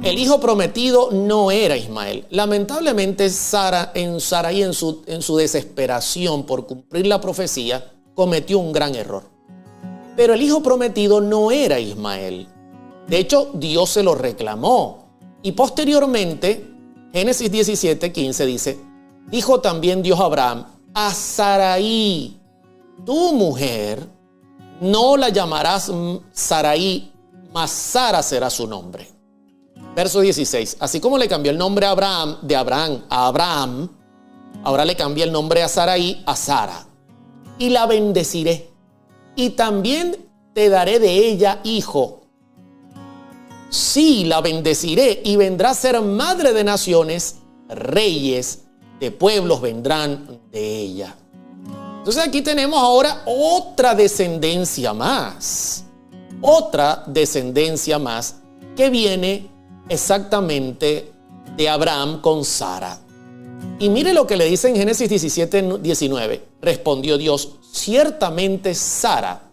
El hijo prometido no era Ismael. Lamentablemente Sarai en su desesperación por cumplir la profecía cometió un gran error. Pero el hijo prometido no era Ismael. De hecho, Dios se lo reclamó. Y posteriormente, Génesis 17:15 dice, dijo también Dios a Abraham, a Sarai, tu mujer, no la llamarás Sarai, mas Sara será su nombre. Verso 16, así como le cambió el nombre a Abraham, de Abraham a Abraham, ahora le cambia el nombre a Sarai a Sara. Y la bendeciré, y también te daré de ella hijo. Sí, la bendeciré, y vendrá a ser madre de naciones, reyes de pueblos vendrán de ella. Entonces aquí tenemos ahora otra descendencia más. Otra descendencia más que viene exactamente de Abraham con Sara. Y mire lo que le dice en Génesis 17:19. Respondió Dios, ciertamente Sara,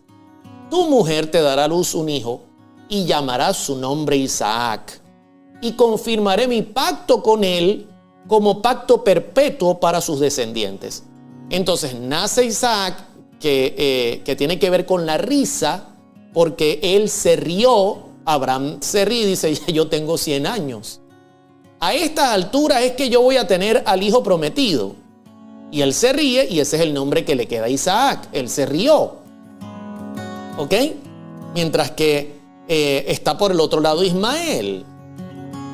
tu mujer te dará a luz un hijo y llamarás su nombre Isaac. Y confirmaré mi pacto con él como pacto perpetuo para sus descendientes. Entonces nace Isaac, que tiene que ver con la risa, porque él se rió. Abraham se ríe y dice, yo tengo 100 años. A esta altura es que yo voy a tener al hijo prometido. Y él se ríe y ese es el nombre que le queda a Isaac. Él se rió. ¿Ok? Mientras que está por el otro lado Ismael.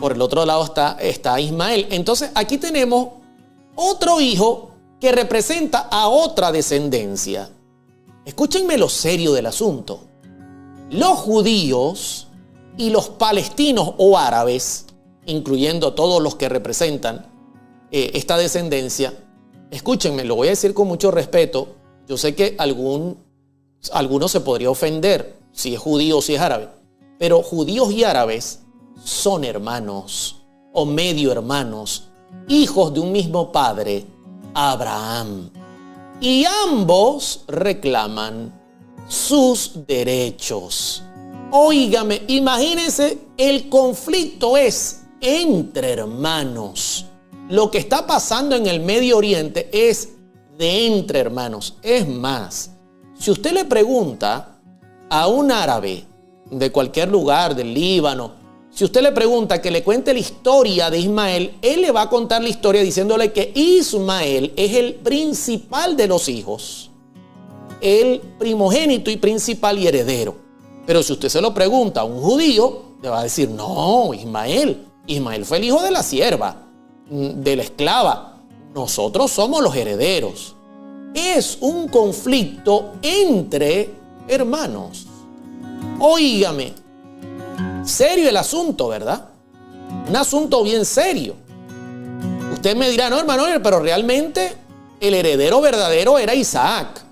Por el otro lado está Ismael. Entonces aquí tenemos otro hijo que representa a otra descendencia. Escúchenme lo serio del asunto. Los judíos y los palestinos o árabes, incluyendo todos los que representan esta descendencia, escúchenme, lo voy a decir con mucho respeto. Yo sé que alguno se podría ofender si es judío o si es árabe, pero judíos y árabes son hermanos o medio hermanos, hijos de un mismo padre, Abraham. Y ambos reclaman sus derechos. Óigame, imagínense, el conflicto es entre hermanos. Lo que está pasando en el Medio Oriente es de entre hermanos. Es más, si usted le pregunta a un árabe de cualquier lugar, del Líbano, si usted le pregunta que le cuente la historia de Ismael, él le va a contar la historia diciéndole que Ismael es el principal de los hijos, el primogénito y principal y heredero. Pero si usted se lo pregunta a un judío, le va a decir, no, Ismael fue el hijo de la sierva, de la esclava. Nosotros somos los herederos. Es un conflicto entre hermanos. Óigame, serio el asunto, ¿verdad? Un asunto bien serio. Usted me dirá, no, hermano, pero realmente el heredero verdadero era Isaac.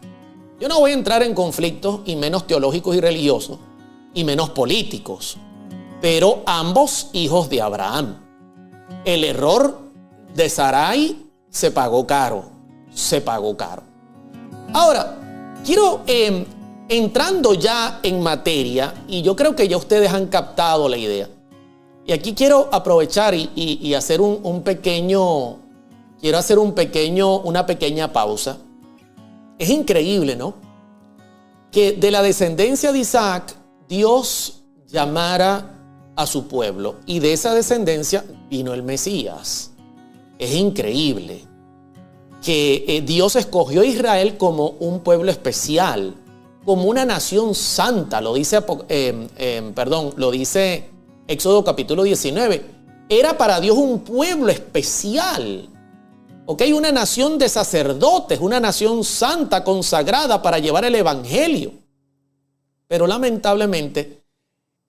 Yo no voy a entrar en conflictos, y menos teológicos y religiosos, y menos políticos, pero ambos hijos de Abraham. El error de Sarai se pagó caro, se pagó caro. Ahora, quiero, entrando ya en materia, y yo creo que ya ustedes han captado la idea, y aquí quiero aprovechar y hacer una pequeña pausa. Es increíble, ¿no? Que de la descendencia de Isaac, Dios llamara a su pueblo, y de esa descendencia vino el Mesías. Es increíble que Dios escogió a Israel como un pueblo especial, como una nación santa. Lo dice, lo dice Éxodo capítulo 19. Era para Dios un pueblo especial. ¿Ok? Una nación de sacerdotes, una nación santa, consagrada para llevar el evangelio. Pero lamentablemente,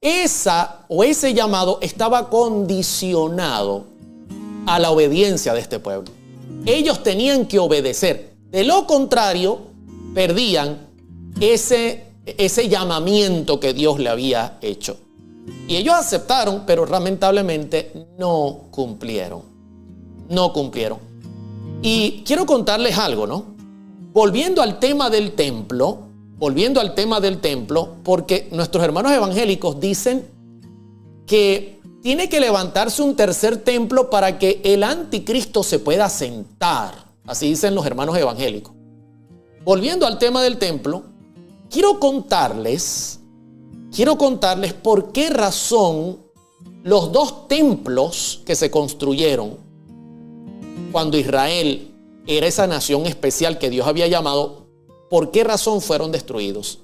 ese llamado estaba condicionado a la obediencia de este pueblo. Ellos tenían que obedecer. De lo contrario, perdían ese llamamiento que Dios le había hecho. Y ellos aceptaron, pero lamentablemente no cumplieron. No cumplieron. Y quiero contarles algo, ¿no? Volviendo al tema del templo, porque nuestros hermanos evangélicos dicen que tiene que levantarse un tercer templo para que el anticristo se pueda sentar. Así dicen los hermanos evangélicos. Volviendo al tema del templo, quiero contarles por qué razón los dos templos que se construyeron cuando Israel era esa nación especial que Dios había llamado, por qué razón fueron destruidos.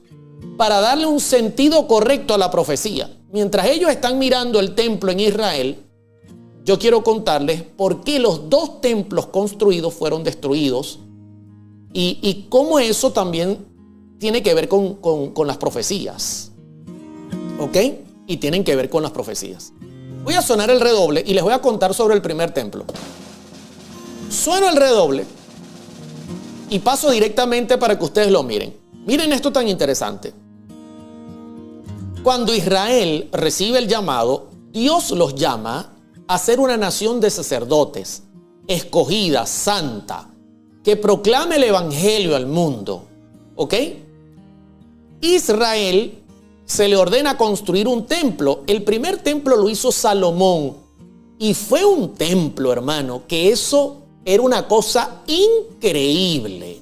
Para darle un sentido correcto a la profecía. Mientras ellos están mirando el templo en Israel, yo quiero contarles por qué los dos templos construidos fueron destruidos y cómo eso también tiene que ver con las profecías. ¿Ok? Y tienen que ver con las profecías. Voy a sonar el redoble y les voy a contar sobre el primer templo. Sueno el redoble y paso directamente para que ustedes lo miren. Miren esto tan interesante. Cuando Israel recibe el llamado, Dios los llama a ser una nación de sacerdotes, escogida, santa, que proclame el evangelio al mundo. ¿Ok? Israel se le ordena construir un templo. El primer templo lo hizo Salomón. Y fue un templo, hermano, que eso era una cosa increíble.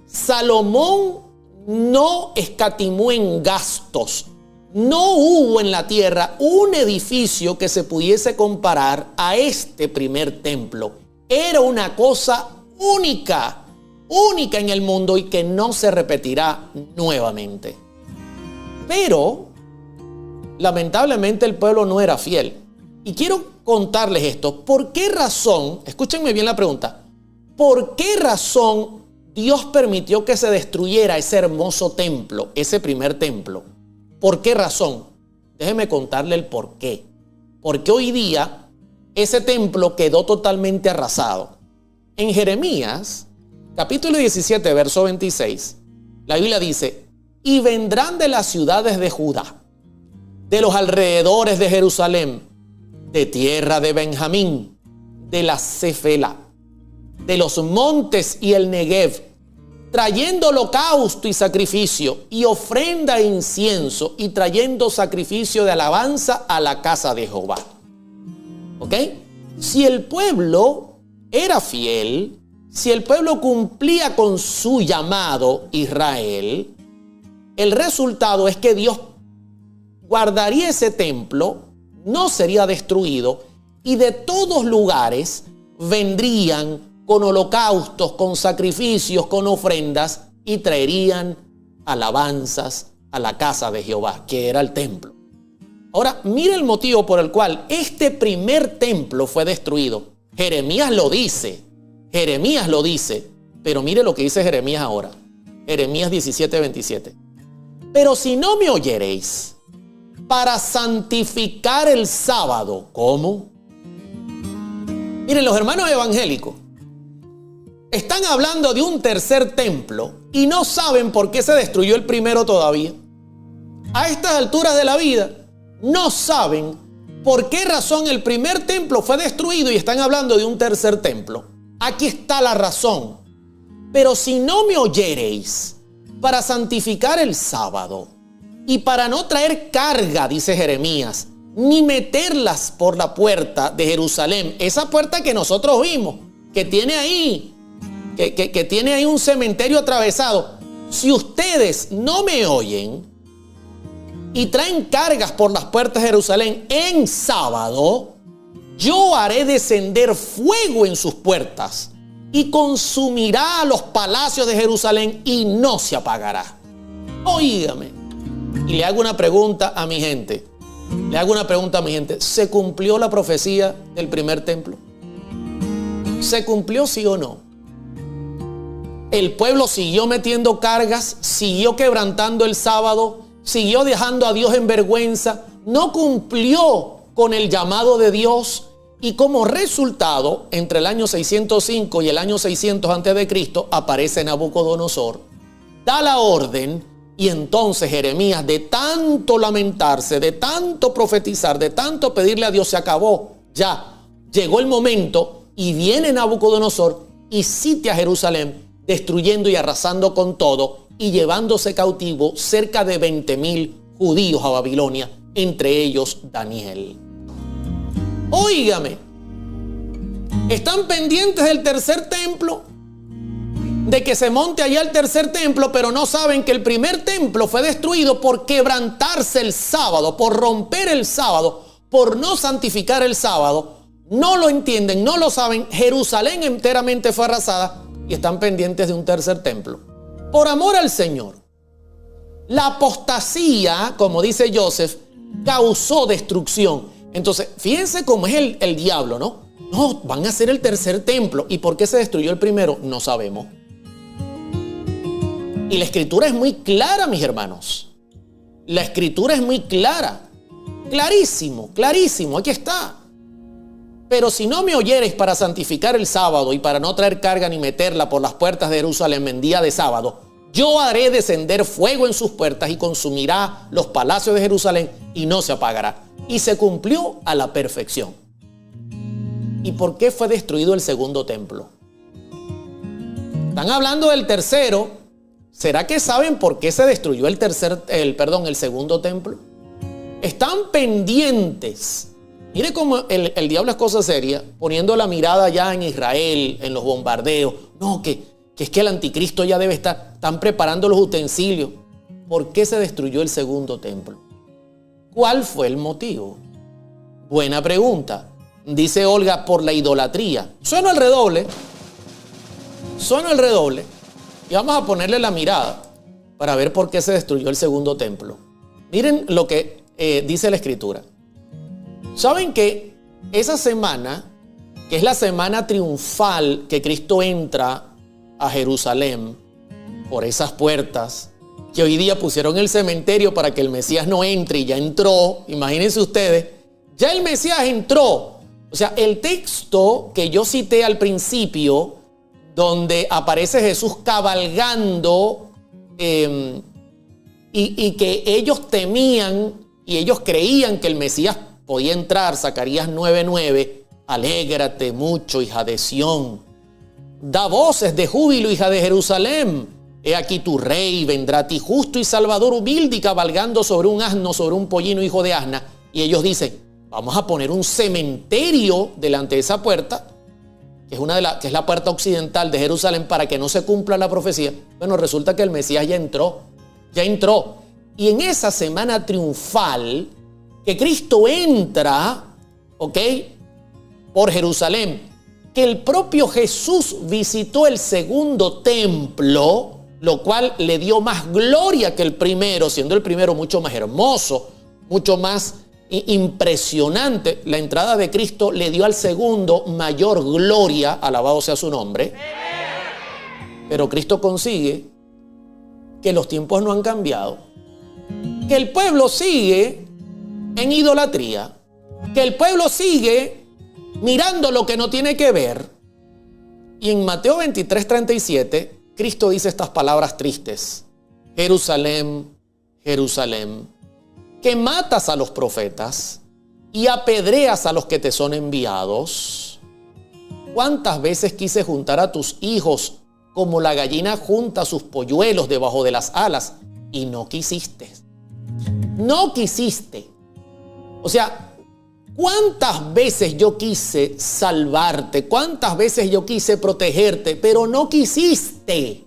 Salomón no escatimó en gastos. No hubo en la tierra un edificio que se pudiese comparar a este primer templo. Era una cosa única en el mundo y que no se repetirá nuevamente. Pero, lamentablemente, el pueblo no era fiel. Y quiero contarles esto. ¿Por qué razón? Escúchenme bien la pregunta. ¿Por qué razón Dios permitió que se destruyera ese hermoso templo, ese primer templo? ¿Por qué razón? Déjeme contarle el por qué. Porque hoy día ese templo quedó totalmente arrasado. En Jeremías, capítulo 17, verso 26, la Biblia dice: y vendrán de las ciudades de Judá, de los alrededores de Jerusalén, de tierra de Benjamín, de la Cefela, de los montes y el Negev, trayendo holocausto y sacrificio, y ofrenda e incienso, y trayendo sacrificio de alabanza a la casa de Jehová. ¿Ok? Si el pueblo era fiel, si el pueblo cumplía con su llamado, Israel, el resultado es que Dios guardaría ese templo, no sería destruido, y de todos lugares vendrían con holocaustos, con sacrificios, con ofrendas, y traerían alabanzas a la casa de Jehová, que era el templo. Ahora, mire el motivo por el cual este primer templo fue destruido. Jeremías lo dice, pero mire lo que dice Jeremías ahora. Jeremías 17:27. Pero si no me oyereis, para santificar el sábado. ¿Cómo? Miren, los hermanos evangélicos están hablando de un tercer templo y no saben por qué se destruyó el primero todavía. A estas alturas de la vida, no saben por qué razón el primer templo fue destruido y están hablando de un tercer templo. Aquí está la razón. Pero si no me oyereis, para santificar el sábado y para no traer carga, dice Jeremías, ni meterlas por la puerta de Jerusalén, esa puerta que nosotros vimos, que tiene ahí, que tiene ahí un cementerio atravesado. Si ustedes no me oyen y traen cargas por las puertas de Jerusalén en sábado, yo haré descender fuego en sus puertas y consumirá los palacios de Jerusalén y no se apagará. Óigame. Y le hago una pregunta a mi gente. ¿Se cumplió la profecía del primer templo? ¿Se cumplió, sí o no? El pueblo siguió metiendo cargas, siguió quebrantando el sábado, siguió dejando a Dios en vergüenza, no cumplió con el llamado de Dios y como resultado, entre el año 605 y el año 600 a.C., aparece Nabucodonosor, da la orden y entonces Jeremías, de tanto lamentarse, de tanto profetizar, de tanto pedirle a Dios, se acabó, ya llegó el momento y viene Nabucodonosor y sitia Jerusalén, destruyendo y arrasando con todo y llevándose cautivo cerca de 20,000 judíos a Babilonia, entre ellos Daniel. Óigame, están pendientes del tercer templo, de que se monte allá el tercer templo, pero no saben que el primer templo fue destruido por quebrantarse el sábado, por romper el sábado, por no santificar el sábado. No lo entienden, no lo saben. Jerusalén enteramente fue arrasada y están pendientes de un tercer templo. Por amor al Señor, la apostasía, como dice Joseph, causó destrucción. Entonces, fíjense cómo es el diablo, ¿no? No, van a hacer el tercer templo. ¿Y por qué se destruyó el primero? No sabemos. Y la escritura es muy clara, mis hermanos. La escritura es muy clara. Clarísimo, clarísimo, aquí está. Pero si no me oyereis para santificar el sábado y para no traer carga ni meterla por las puertas de Jerusalén en día de sábado, yo haré descender fuego en sus puertas y consumirá los palacios de Jerusalén y no se apagará. Y se cumplió a la perfección. ¿Y por qué fue destruido el segundo templo? Están hablando del tercero. ¿Será que saben por qué se destruyó el segundo templo? Están pendientes. Mire cómo el diablo es cosa seria, poniendo la mirada ya en Israel, en los bombardeos. No, que es que el anticristo ya debe estar. Están preparando los utensilios. ¿Por qué se destruyó el segundo templo? ¿Cuál fue el motivo? Buena pregunta. Dice Olga, por la idolatría. Suena el redoble. Y vamos a ponerle la mirada para ver por qué se destruyó el segundo templo. Miren lo que dice la escritura. ¿Saben que esa semana, que es la semana triunfal que Cristo entra a Jerusalén por esas puertas, que hoy día pusieron el cementerio para que el Mesías no entre y ya entró? Imagínense ustedes, ya el Mesías entró. O sea, el texto que yo cité al principio, donde aparece Jesús cabalgando y que ellos temían y ellos creían que el Mesías podía entrar, Zacarías 9:9, alégrate mucho, hija de Sión, da voces de júbilo, hija de Jerusalén, he aquí tu rey, vendrá a ti justo y salvador, humilde y cabalgando sobre un asno, sobre un pollino, hijo de asna. Y ellos dicen, vamos a poner un cementerio delante de esa puerta, que es la puerta occidental de Jerusalén, para que no se cumpla la profecía. Bueno, resulta que el Mesías ya entró. Y en esa semana triunfal, que Cristo entra, ¿ok?, por Jerusalén, que el propio Jesús visitó el segundo templo, lo cual le dio más gloria que el primero, siendo el primero mucho más hermoso, mucho más impresionante. La entrada de Cristo le dio al segundo mayor gloria, alabado sea su nombre. Pero Cristo consigue que los tiempos no han cambiado, que el pueblo sigue en idolatría, que el pueblo sigue mirando lo que no tiene que ver. Y en Mateo 23:37, Cristo dice estas palabras tristes: Jerusalén, Jerusalén, que matas a los profetas y apedreas a los que te son enviados. ¿Cuántas veces quise juntar a tus hijos como la gallina junta sus polluelos debajo de las alas y no quisiste? No quisiste. O sea, ¿cuántas veces yo quise salvarte? ¿Cuántas veces yo quise protegerte? Pero no quisiste.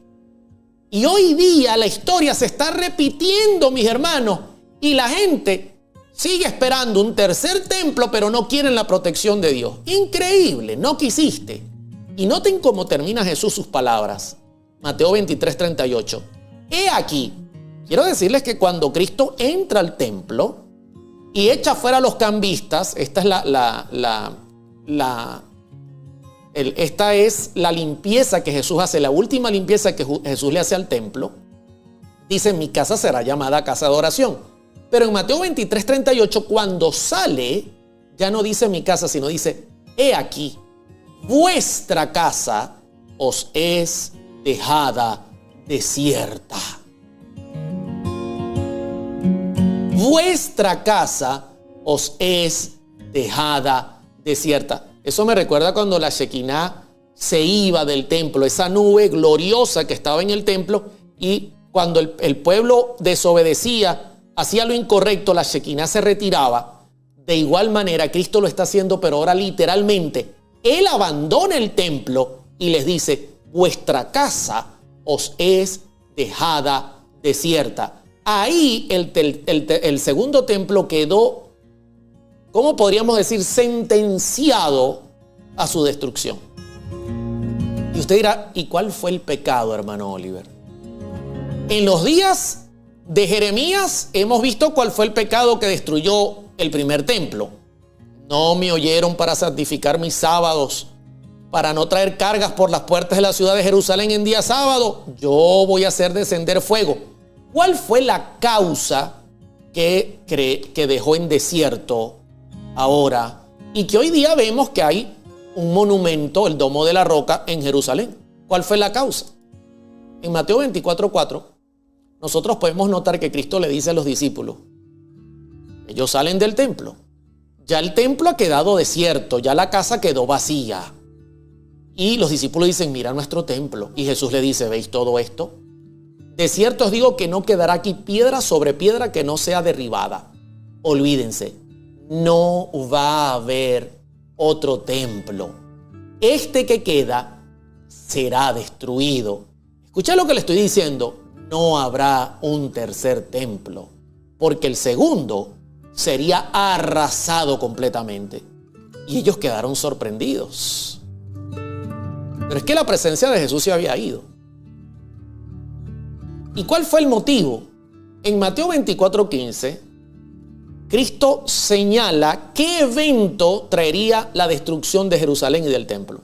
Y hoy día la historia se está repitiendo, mis hermanos. Y la gente sigue esperando un tercer templo, pero no quieren la protección de Dios. Increíble, no quisiste. Y noten cómo termina Jesús sus palabras. Mateo 23:38. He aquí, quiero decirles que cuando Cristo entra al templo y echa fuera a los cambistas, esta es la limpieza que Jesús hace, la última limpieza que Jesús le hace al templo. Dice: mi casa será llamada casa de oración. Pero en Mateo 23:38, cuando sale, ya no dice mi casa, sino dice: he aquí, vuestra casa os es dejada desierta. Vuestra casa os es dejada desierta. Eso me recuerda cuando la Shekinah se iba del templo, esa nube gloriosa que estaba en el templo, y cuando el pueblo desobedecía, hacía lo incorrecto, la Shekinah se retiraba. De igual manera, Cristo lo está haciendo, pero ahora literalmente, Él abandona el templo y les dice: vuestra casa os es dejada desierta. Ahí el segundo templo quedó, ¿cómo podríamos decir?, sentenciado a su destrucción. Y usted dirá: ¿y cuál fue el pecado, hermano Oliver? En los días de Jeremías hemos visto cuál fue el pecado que destruyó el primer templo. No me oyeron para santificar mis sábados, para no traer cargas por las puertas de la ciudad de Jerusalén en día sábado. Yo voy a hacer descender fuego. ¿Cuál fue la causa que dejó en desierto ahora? Y que hoy día vemos que hay un monumento, el Domo de la Roca, en Jerusalén. ¿Cuál fue la causa? En Mateo 24:4, nosotros podemos notar que Cristo le dice a los discípulos: ellos salen del templo. Ya el templo ha quedado desierto, ya la casa quedó vacía. Y los discípulos dicen: mira nuestro templo. Y Jesús le dice: ¿veis todo esto? De cierto os digo que no quedará aquí piedra sobre piedra que no sea derribada. Olvídense, no va a haber otro templo. Este que queda será destruido. Escucha lo que le estoy diciendo: no habrá un tercer templo, porque el segundo sería arrasado completamente. Y ellos quedaron sorprendidos. Pero es que la presencia de Jesús se había ido. ¿Y cuál fue el motivo? En Mateo 24:15, Cristo señala qué evento traería la destrucción de Jerusalén y del templo.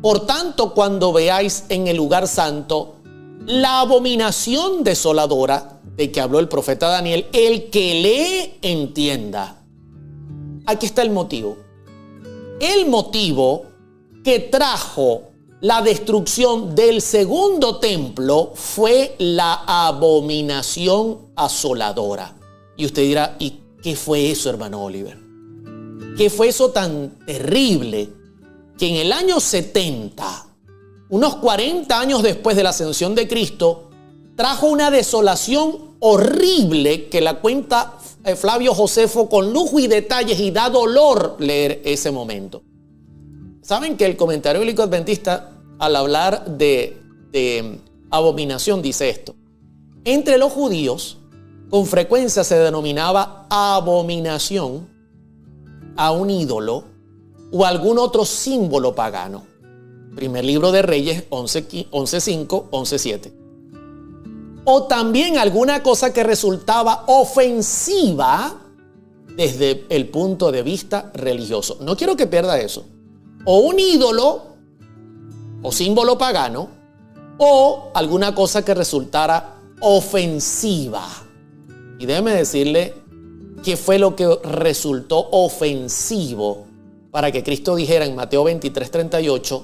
Por tanto, cuando veáis en el lugar santo la abominación desoladora de que habló el profeta Daniel, el que lee entienda. Aquí está el motivo. El motivo que trajo la destrucción del segundo templo fue la abominación asoladora. Y usted dirá: ¿y qué fue eso, hermano Oliver? ¿Qué fue eso tan terrible que en el año 70, unos 40 años después de la ascensión de Cristo, trajo una desolación horrible que la cuenta Flavio Josefo con lujo y detalles, y da dolor leer ese momento? Saben que el Comentario Bíblico Adventista, al hablar de abominación, dice esto: entre los judíos con frecuencia se denominaba abominación a un ídolo o algún otro símbolo pagano. Primer libro de Reyes 11:5, 11:7. O también alguna cosa que resultaba ofensiva desde el punto de vista religioso. No quiero que pierda eso. O un ídolo o símbolo pagano, o alguna cosa que resultara ofensiva. Y déjeme decirle qué fue lo que resultó ofensivo para que Cristo dijera en Mateo 23:38: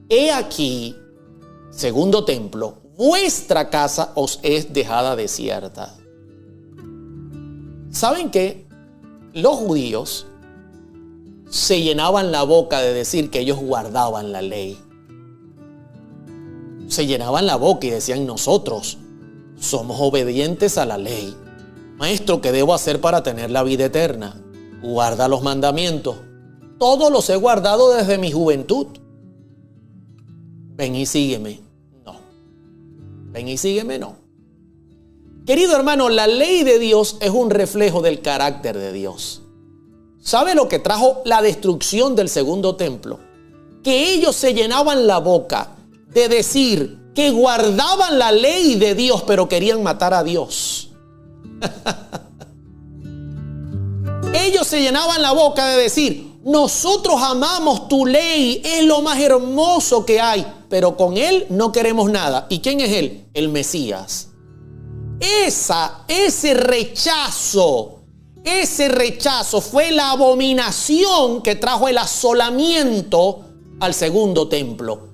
he aquí, segundo templo, vuestra casa os es dejada desierta. ¿Saben qué? Los judíos se llenaban la boca de decir que ellos guardaban la ley. Se llenaban la boca y decían: nosotros somos obedientes a la ley. Maestro, ¿qué debo hacer para tener la vida eterna? Guarda los mandamientos. Todos los he guardado desde mi juventud. Ven y sígueme. No. Ven y sígueme, no. Querido hermano, la ley de Dios es un reflejo del carácter de Dios. ¿Sabe lo que trajo la destrucción del segundo templo? Que ellos se llenaban la boca de decir que guardaban la ley de Dios, pero querían matar a Dios. Ellos se llenaban la boca de decir: nosotros amamos tu ley, es lo más hermoso que hay, pero con él no queremos nada. ¿Y quién es él? El Mesías. Ese rechazo fue la abominación que trajo el asolamiento al segundo templo,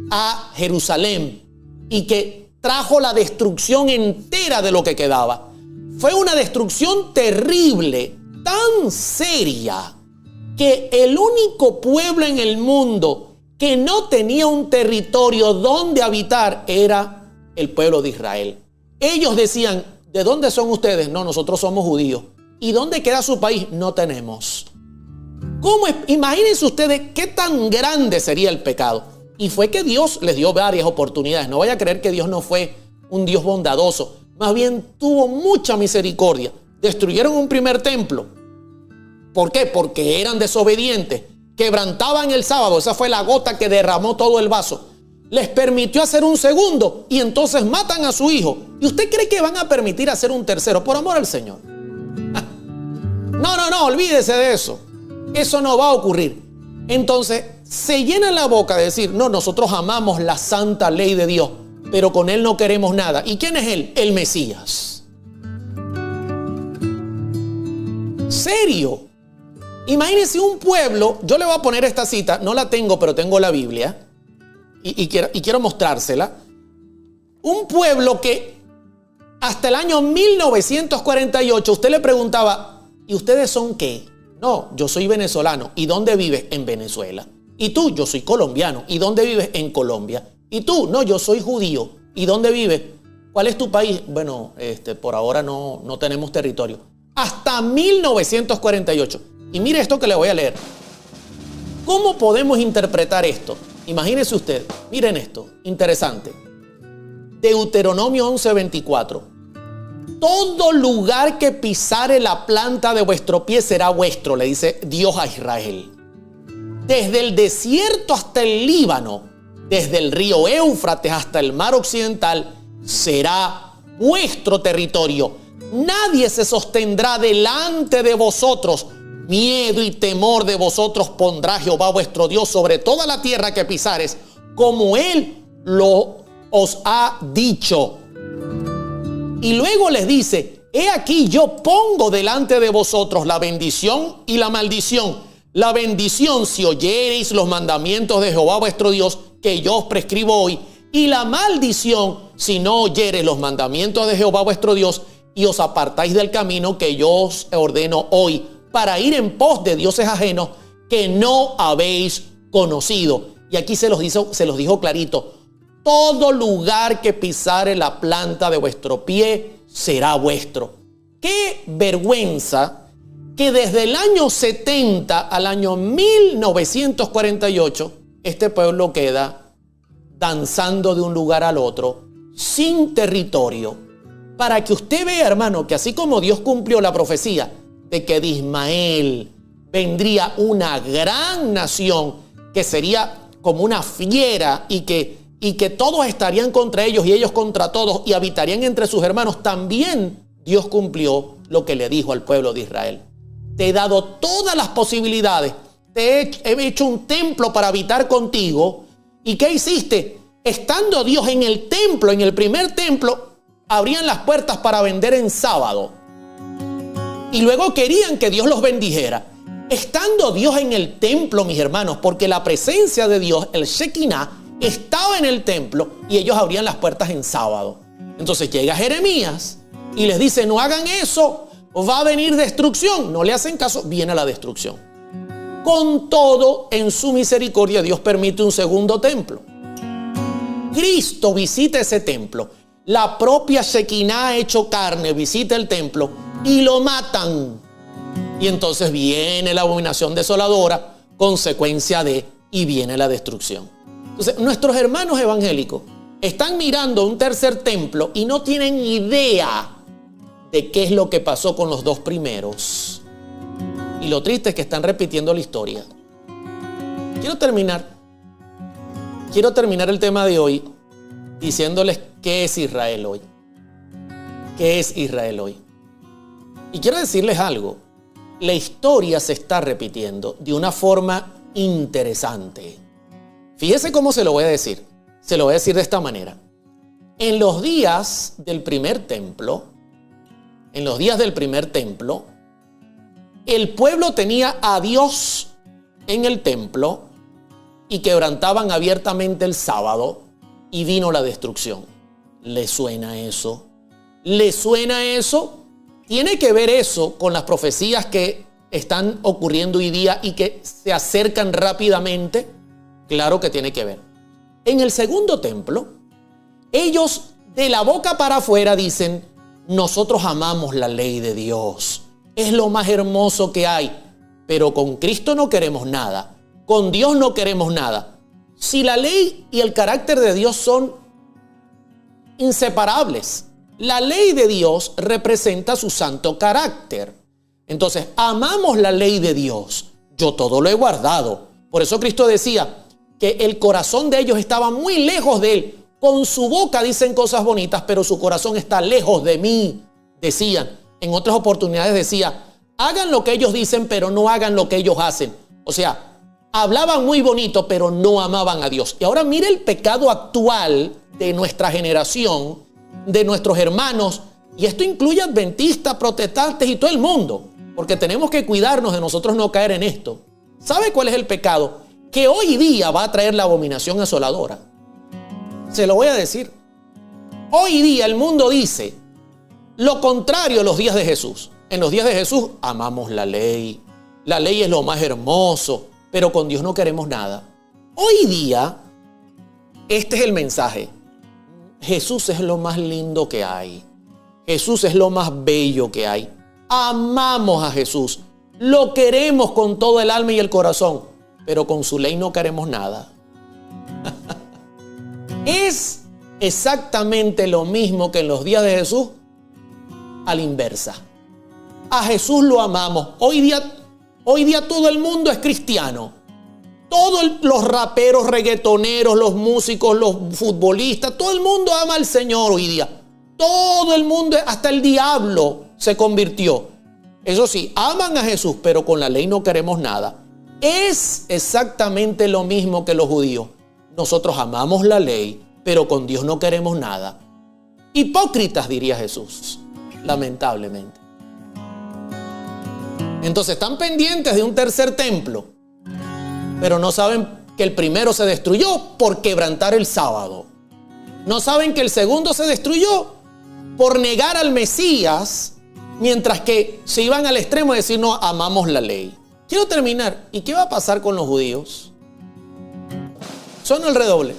a Jerusalén, y que trajo la destrucción entera de lo que quedaba. Fue una destrucción terrible, tan seria, que el único pueblo en el mundo que no tenía un territorio donde habitar era el pueblo de Israel. Ellos decían: ¿de dónde son ustedes? No, nosotros somos judíos. ¿Y dónde queda su país? No tenemos. Imagínense ustedes qué tan grande sería el pecado. Y fue que Dios les dio varias oportunidades. No vaya a creer que Dios no fue un Dios bondadoso. Más bien tuvo mucha misericordia. Destruyeron un primer templo. ¿Por qué? Porque eran desobedientes. Quebrantaban el sábado. Esa fue la gota que derramó todo el vaso. Les permitió hacer un segundo y entonces matan a su hijo. ¿Y usted cree que van a permitir hacer un tercero por amor al Señor? No, olvídese de eso. Eso no va a ocurrir. Entonces se llena la boca de decir: no, nosotros amamos la santa ley de Dios, pero con él no queremos nada. ¿Y quién es él? El Mesías. ¿Serio? Imagínense un pueblo. Yo le voy a poner esta cita, no la tengo, pero tengo la Biblia. Y quiero mostrársela. Un pueblo que hasta el año 1948 usted le preguntaba: ¿y ustedes son qué? No, yo soy venezolano. ¿Y dónde vives? En Venezuela. ¿Y tú? Yo soy colombiano. ¿Y dónde vives? En Colombia. ¿Y tú? No, yo soy judío. ¿Y dónde vives? ¿Cuál es tu país? Bueno, por ahora no tenemos territorio. Hasta 1948. Y mire esto que le voy a leer. ¿Cómo podemos interpretar esto? Imagínese usted, miren esto, interesante. Deuteronomio 11:24. Todo lugar que pisare la planta de vuestro pie será vuestro, le dice Dios a Israel. Desde el desierto hasta el Líbano, desde el río Éufrates hasta el mar occidental, será vuestro territorio. Nadie se sostendrá delante de vosotros. Miedo y temor de vosotros pondrá Jehová vuestro Dios sobre toda la tierra que pisares, como Él os ha dicho. Y luego les dice: he aquí yo pongo delante de vosotros la bendición y la maldición. La bendición si oyereis los mandamientos de Jehová vuestro Dios que yo os prescribo hoy. Y la maldición si no oyereis los mandamientos de Jehová vuestro Dios y os apartáis del camino que yo os ordeno hoy, para ir en pos de dioses ajenos que no habéis conocido. Y aquí se los dijo clarito: todo lugar que pisare la planta de vuestro pie será vuestro. Qué vergüenza que desde el año 70 al año 1948 este pueblo queda danzando de un lugar al otro, sin territorio. Para que usted vea, hermano, que así como Dios cumplió la profecía de que de Ismael vendría una gran nación que sería como una fiera y que todos estarían contra ellos y ellos contra todos y habitarían entre sus hermanos, también Dios cumplió lo que le dijo al pueblo de Israel. Te he dado todas las posibilidades, he hecho un templo para habitar contigo. ¿Y qué hiciste? Estando Dios en el templo, en el primer templo, abrían las puertas para vender en sábado. Y luego querían que Dios los bendijera. Estando Dios en el templo, mis hermanos, porque la presencia de Dios, el Shekinah, estaba en el templo y ellos abrían las puertas en sábado. Entonces llega Jeremías y les dice: no hagan eso, va a venir destrucción. No le hacen caso, viene la destrucción. Con todo, en su misericordia, Dios permite un segundo templo. Cristo visita ese templo. La propia Shekinah hecho carne visita el templo y lo matan. Y entonces viene la abominación desoladora, consecuencia y viene la destrucción. Entonces, nuestros hermanos evangélicos están mirando un tercer templo y no tienen idea de qué es lo que pasó con los dos primeros. Y lo triste es que están repitiendo la historia. Quiero terminar el tema de hoy diciéndoles qué es Israel hoy. ¿Qué es Israel hoy? Y quiero decirles algo. La historia se está repitiendo de una forma interesante. Fíjese cómo se lo voy a decir. Se lo voy a decir de esta manera. En los días del primer templo, el pueblo tenía a Dios en el templo y quebrantaban abiertamente el sábado y vino la destrucción. ¿Le suena eso? ¿Le suena eso? ¿Tiene que ver eso con las profecías que están ocurriendo hoy día y que se acercan rápidamente? Claro que tiene que ver. En el segundo templo, ellos de la boca para afuera dicen: nosotros amamos la ley de Dios. Es lo más hermoso que hay. Pero con Cristo no queremos nada. Con Dios no queremos nada. Si la ley y el carácter de Dios son inseparables, la ley de Dios representa su santo carácter. Entonces, amamos la ley de Dios. Yo todo lo he guardado. Por eso Cristo decía que el corazón de ellos estaba muy lejos de Él. Con su boca dicen cosas bonitas, pero su corazón está lejos de mí, decían. En otras oportunidades decía: hagan lo que ellos dicen, pero no hagan lo que ellos hacen. O sea, hablaban muy bonito, pero no amaban a Dios. Y ahora mire el pecado actual de nuestra generación, de nuestros hermanos, y esto incluye adventistas, protestantes y todo el mundo, porque tenemos que cuidarnos de nosotros no caer en esto. ¿Sabe cuál es el pecado? Que hoy día va a traer la abominación asoladora. Se lo voy a decir. Hoy día el mundo dice lo contrario a los días de Jesús. En los días de Jesús amamos la ley. La ley es lo más hermoso, pero con Dios no queremos nada. Hoy día, este es el mensaje. Jesús es lo más lindo que hay. Jesús es lo más bello que hay. Amamos a Jesús. Lo queremos con todo el alma y el corazón, pero con su ley no queremos nada. Es exactamente lo mismo que en los días de Jesús, a la inversa. A Jesús lo amamos. Hoy día todo el mundo es cristiano. Todos los raperos, reggaetoneros, los músicos, los futbolistas, todo el mundo ama al Señor hoy día. Todo el mundo, hasta el diablo se convirtió. Eso sí, aman a Jesús, pero con la ley no queremos nada. Es exactamente lo mismo que los judíos. Nosotros amamos la ley, pero con Dios no queremos nada. Hipócritas, diría Jesús, lamentablemente. Entonces están pendientes de un tercer templo, pero no saben que el primero se destruyó por quebrantar el sábado. No saben que el segundo se destruyó por negar al Mesías, mientras que se iban al extremo de decir: no, amamos la ley. Quiero terminar. ¿Y qué va a pasar con los judíos? Suena el redoble.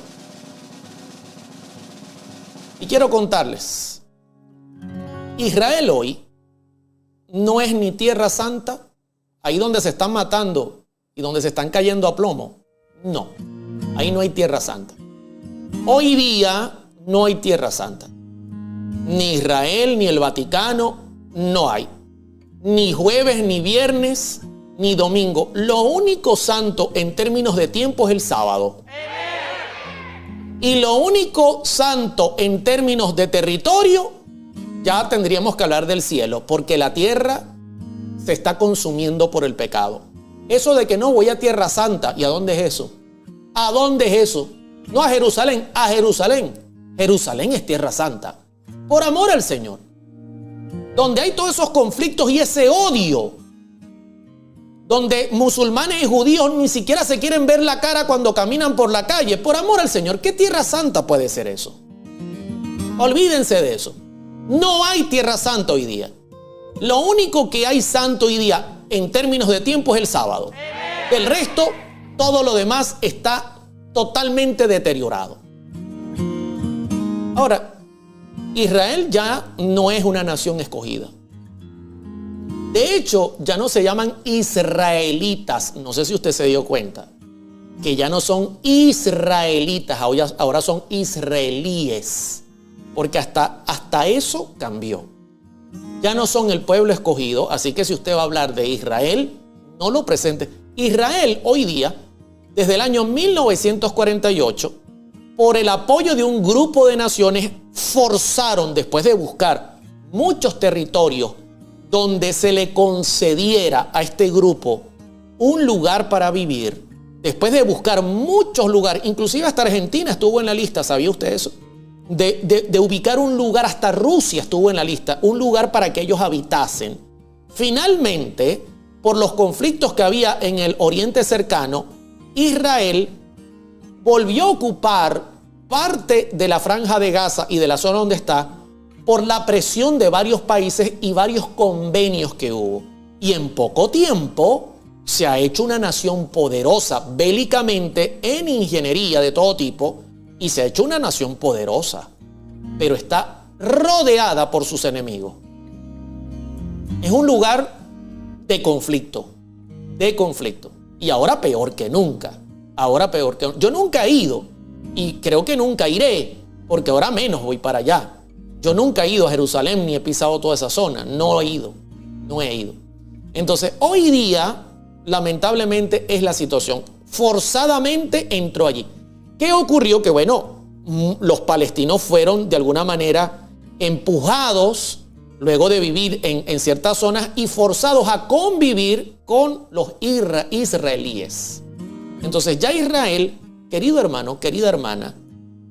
Y quiero contarles. Israel hoy no es ni tierra santa, ahí donde se están matando y donde se están cayendo a plomo. No, ahí no hay tierra santa. Hoy día no hay tierra santa. Ni Israel, ni el Vaticano, no hay. Ni jueves, ni viernes, ni domingo. Lo único santo en términos de tiempo es el sábado. Y lo único santo en términos de territorio, ya tendríamos que hablar del cielo, porque la tierra se está consumiendo por el pecado. Eso de que no voy a Tierra Santa, ¿y a dónde es eso? ¿A dónde es eso? No a Jerusalén, a Jerusalén. Jerusalén es Tierra Santa, por amor al Señor. Donde hay todos esos conflictos y ese odio, donde musulmanes y judíos ni siquiera se quieren ver la cara cuando caminan por la calle, por amor al Señor. ¿Qué Tierra Santa puede ser eso? Olvídense de eso. No hay Tierra Santa hoy día. Lo único que hay santo hoy día en términos de tiempo es el sábado. Del resto, todo lo demás está totalmente deteriorado. Ahora, Israel ya no es una nación escogida. De hecho, ya no se llaman israelitas. No sé si usted se dio cuenta. Que ya no son israelitas, ahora son israelíes. Porque hasta eso cambió. Ya no son el pueblo escogido, así que si usted va a hablar de Israel, no lo presente. Israel hoy día, desde el año 1948, por el apoyo de un grupo de naciones, forzaron, después de buscar muchos territorios donde se le concediera a este grupo un lugar para vivir, después de buscar muchos lugares, inclusive hasta Argentina estuvo en la lista, ¿sabía usted eso? De ubicar un lugar, hasta Rusia estuvo en la lista, un lugar para que ellos habitasen. Finalmente, por los conflictos que había en el Oriente Cercano, Israel volvió a ocupar parte de la Franja de Gaza y de la zona donde está por la presión de varios países y varios convenios que hubo. Y en poco tiempo se ha hecho una nación poderosa bélicamente, en ingeniería de todo tipo, y se ha hecho una nación poderosa, pero está rodeada por sus enemigos. Es un lugar de conflicto, y ahora peor que nunca. Yo nunca he ido y creo que nunca iré, porque ahora menos voy para allá. Yo nunca he ido a Jerusalén ni he pisado toda esa zona, no he ido. Entonces, hoy día, lamentablemente, es la situación. Forzadamente entró allí. ¿Qué ocurrió? Que bueno, los palestinos fueron de alguna manera empujados luego de vivir en ciertas zonas y forzados a convivir con los israelíes. Entonces ya Israel, querido hermano, querida hermana,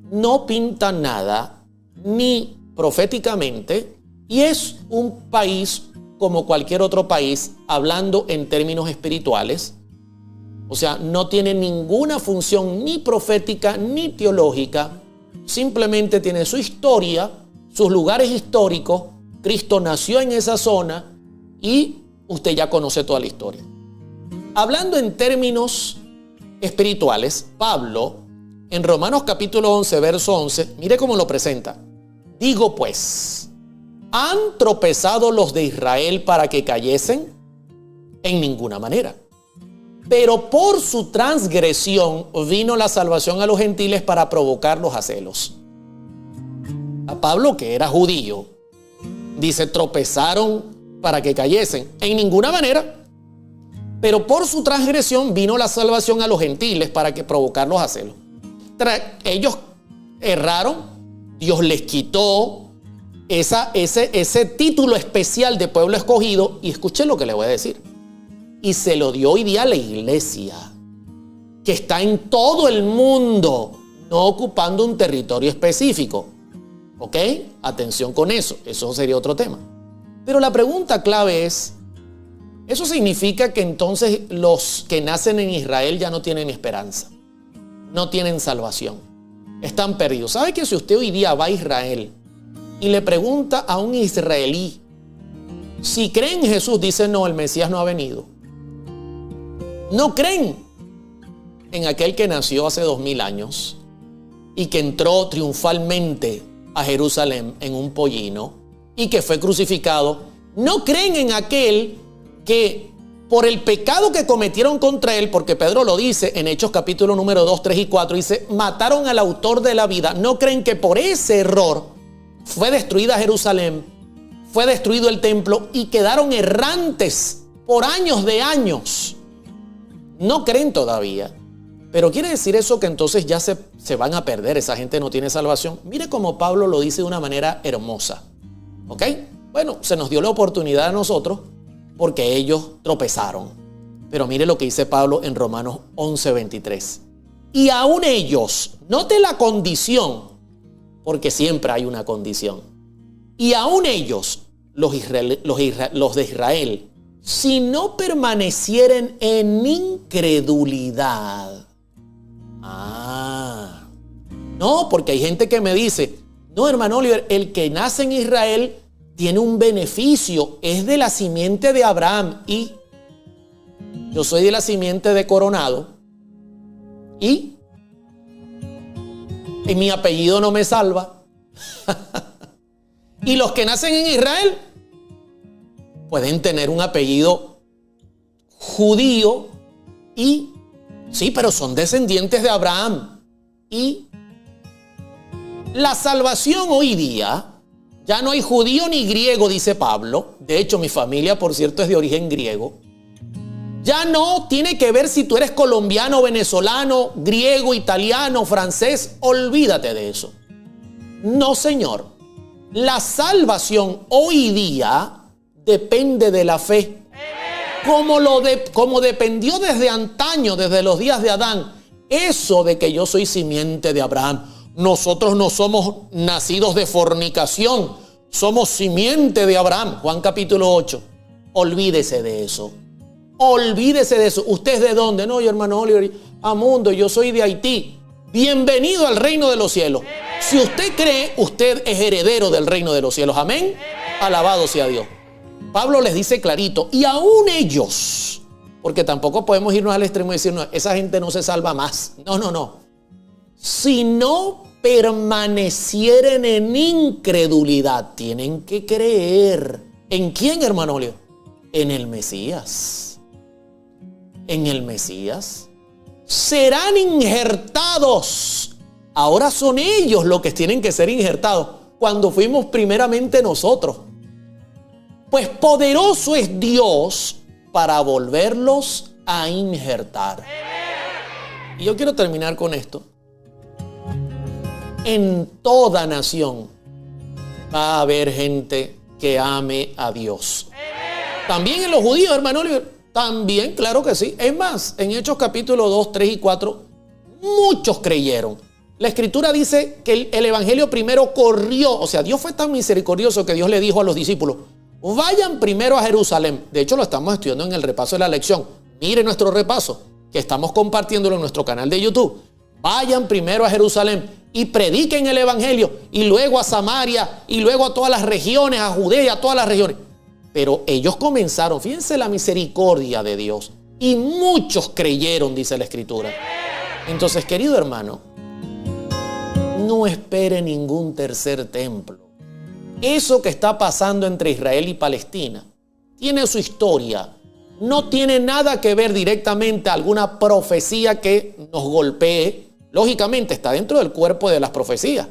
no pinta nada ni proféticamente, y es un país como cualquier otro país, hablando en términos espirituales. O sea, no tiene ninguna función ni profética ni teológica, simplemente tiene su historia, sus lugares históricos. Cristo nació en esa zona y usted ya conoce toda la historia. Hablando en términos espirituales, Pablo, en Romanos capítulo 11, verso 11, mire cómo lo presenta. Digo pues, ¿han tropezado los de Israel para que cayesen? En ninguna manera. Pero por su transgresión vino la salvación a los gentiles para provocarlos a celos. A Pablo, que era judío, dice, tropezaron para que cayesen. En ninguna manera. Pero por su transgresión vino la salvación a los gentiles para que provocarlos a celos. Ellos erraron, Dios les quitó ese título especial de pueblo escogido, y escuchen lo que le voy a decir. Y se lo dio hoy día a la iglesia, que está en todo el mundo, no ocupando un territorio específico. ¿Ok? Atención con eso sería otro tema. Pero la pregunta clave es, ¿eso significa que entonces los que nacen en Israel ya no tienen esperanza? No tienen salvación. Están perdidos. ¿Sabe que si usted hoy día va a Israel y le pregunta a un israelí si cree en Jesús, dice no, el Mesías no ha venido? No creen en aquel que nació hace 2000 años y que entró triunfalmente a Jerusalén en un pollino y que fue crucificado. No creen en aquel que por el pecado que cometieron contra él, porque Pedro lo dice en Hechos capítulo número 2, 3 y 4, dice, mataron al autor de la vida. No creen que por ese error fue destruida Jerusalén, fue destruido el templo y quedaron errantes por años de años. No creen todavía. Pero quiere decir eso que entonces ya se van a perder, esa gente no tiene salvación. Mire cómo Pablo lo dice de una manera hermosa. ¿Ok? Bueno, se nos dio la oportunidad a nosotros porque ellos tropezaron. Pero mire lo que dice Pablo en Romanos 11, 23. Y aún ellos, note la condición, porque siempre hay una condición. Y aún ellos, los de Israel, si no permanecieren en incredulidad. No, porque hay gente que me dice, no, hermano Oliver, el que nace en Israel tiene un beneficio, es de la simiente de Abraham, y yo soy de la simiente de Coronado, y mi apellido no me salva. Y los que nacen en Israel pueden tener un apellido judío y sí, pero son descendientes de Abraham. Y la salvación hoy día, ya no hay judío ni griego, dice Pablo. De hecho, mi familia, por cierto, es de origen griego. Ya no tiene que ver si tú eres colombiano, venezolano, griego, italiano, francés. Olvídate de eso. No, señor. La salvación hoy día depende de la fe. Como dependió desde antaño, desde los días de Adán. Eso de que yo soy simiente de Abraham. Nosotros no somos nacidos de fornicación. Somos simiente de Abraham. Juan capítulo 8. Olvídese de eso. Olvídese de eso. ¿Usted es de dónde? No, yo, hermano Oliver, Amundo, yo soy de Haití. Bienvenido al reino de los cielos. Si usted cree, usted es heredero del reino de los cielos. Amén. Alabado sea Dios. Pablo les dice clarito, y aún ellos, porque tampoco podemos irnos al extremo y decir, no, esa gente no se salva más. No, no, no. Si no permanecieren en incredulidad, tienen que creer. ¿En quién, hermano Oliver? En el Mesías. En el Mesías. Serán injertados. Ahora son ellos los que tienen que ser injertados, cuando fuimos primeramente nosotros. Pues poderoso es Dios para volverlos a injertar. Y yo quiero terminar con esto. En toda nación va a haber gente que ame a Dios. También en los judíos, hermano Oliver. También, claro que sí. Es más, en Hechos capítulo 2, 3 y 4, muchos creyeron. La Escritura dice que el Evangelio primero corrió. O sea, Dios fue tan misericordioso que Dios le dijo a los discípulos, vayan primero a Jerusalén. De hecho, lo estamos estudiando en el repaso de la lección. Mire nuestro repaso, que estamos compartiéndolo en nuestro canal de YouTube. Vayan primero a Jerusalén y prediquen el Evangelio, y luego a Samaria, y luego a todas las regiones, a Judea, a todas las regiones. Pero ellos comenzaron, fíjense la misericordia de Dios, y muchos creyeron, dice la Escritura. Entonces, querido hermano, no espere ningún tercer templo. Eso que está pasando entre Israel y Palestina tiene su historia. No tiene nada que ver directamente a alguna profecía que nos golpee. Lógicamente está dentro del cuerpo de las profecías.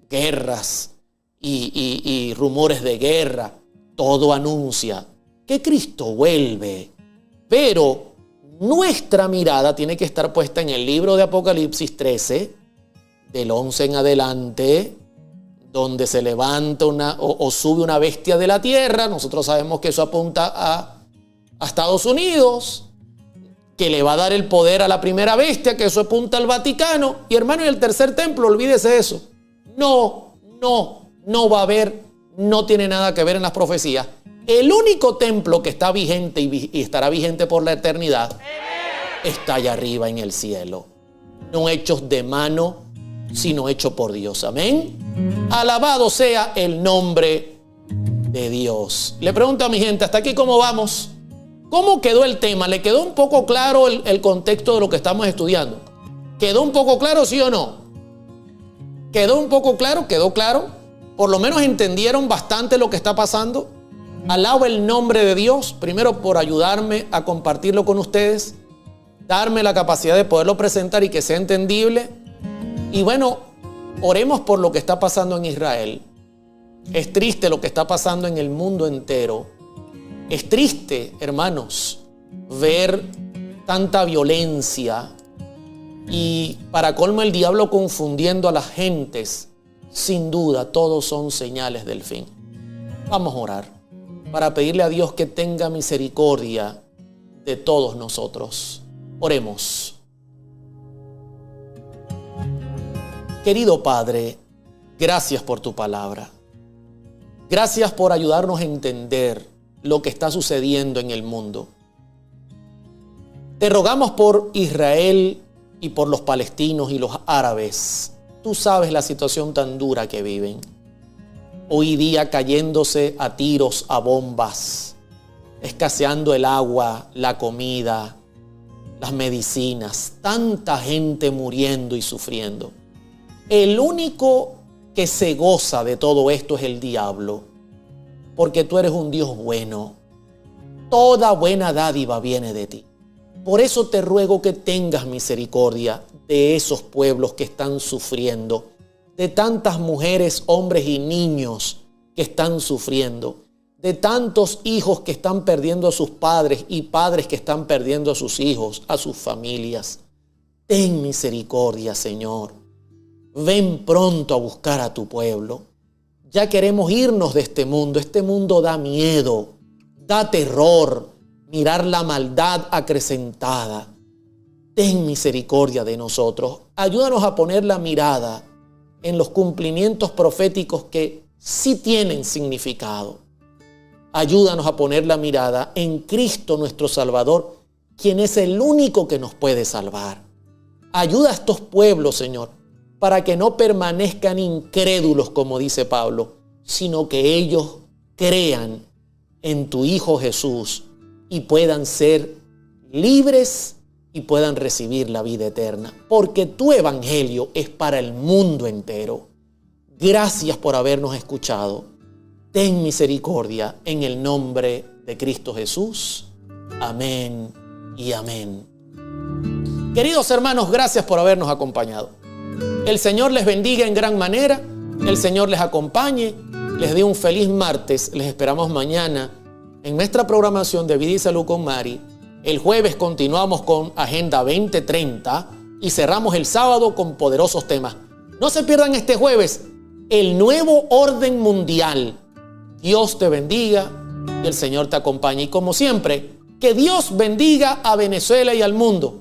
Guerras y rumores de guerra. Todo anuncia que Cristo vuelve. Pero nuestra mirada tiene que estar puesta en el libro de Apocalipsis 13, del 11 en adelante, donde se levanta o sube una bestia de la tierra. Nosotros sabemos que eso apunta a Estados Unidos, que le va a dar el poder a la primera bestia, que eso apunta al Vaticano. Y hermano, y el tercer templo, olvídese de eso. No va a haber, no tiene nada que ver en las profecías. El único templo que está vigente y estará vigente por la eternidad está allá arriba en el cielo. No hechos de mano, sino hecho por Dios. Amén. Alabado sea el nombre de Dios. Le pregunto a mi gente, ¿hasta aquí cómo vamos? ¿Cómo quedó el tema? ¿Le quedó un poco claro el contexto de lo que estamos estudiando? ¿Quedó un poco claro, sí o no? ¿Quedó un poco claro? ¿Quedó claro? ¿Por lo menos entendieron bastante lo que está pasando? Alabo el nombre de Dios, primero por ayudarme a compartirlo con ustedes, darme la capacidad de poderlo presentar y que sea entendible. Y bueno, oremos por lo que está pasando en Israel. Es triste lo que está pasando en el mundo entero. Es triste, hermanos, ver tanta violencia y para colmo el diablo confundiendo a las gentes. Sin duda, todos son señales del fin. Vamos a orar para pedirle a Dios que tenga misericordia de todos nosotros. Oremos. Querido Padre, gracias por tu palabra. Gracias por ayudarnos a entender lo que está sucediendo en el mundo. Te rogamos por Israel y por los palestinos y los árabes. Tú sabes la situación tan dura que viven. Hoy día cayéndose a tiros, a bombas, escaseando el agua, la comida, las medicinas, tanta gente muriendo y sufriendo. El único que se goza de todo esto es el diablo, porque tú eres un Dios bueno. Toda buena dádiva viene de ti. Por eso te ruego que tengas misericordia de esos pueblos que están sufriendo, de tantas mujeres, hombres y niños que están sufriendo, de tantos hijos que están perdiendo a sus padres y padres que están perdiendo a sus hijos, a sus familias. Ten misericordia, Señor. Ven pronto a buscar a tu pueblo. Ya queremos irnos de este mundo. Este mundo da miedo, da terror, mirar la maldad acrecentada. Ten misericordia de nosotros. Ayúdanos a poner la mirada en los cumplimientos proféticos que sí tienen significado. Ayúdanos a poner la mirada en Cristo nuestro Salvador, quien es el único que nos puede salvar. Ayuda a estos pueblos, Señor, para que no permanezcan incrédulos, como dice Pablo, sino que ellos crean en tu Hijo Jesús y puedan ser libres y puedan recibir la vida eterna. Porque tu evangelio es para el mundo entero. Gracias por habernos escuchado. Ten misericordia en el nombre de Cristo Jesús. Amén y amén. Queridos hermanos, gracias por habernos acompañado. El Señor les bendiga en gran manera. El Señor les acompañe. Les dé un feliz martes. Les esperamos mañana en nuestra programación de Vida y Salud con Mari. El jueves continuamos con Agenda 2030 y cerramos el sábado con poderosos temas. No se pierdan este jueves el nuevo orden mundial. Dios te bendiga y el Señor te acompañe. Y como siempre, que Dios bendiga a Venezuela y al mundo.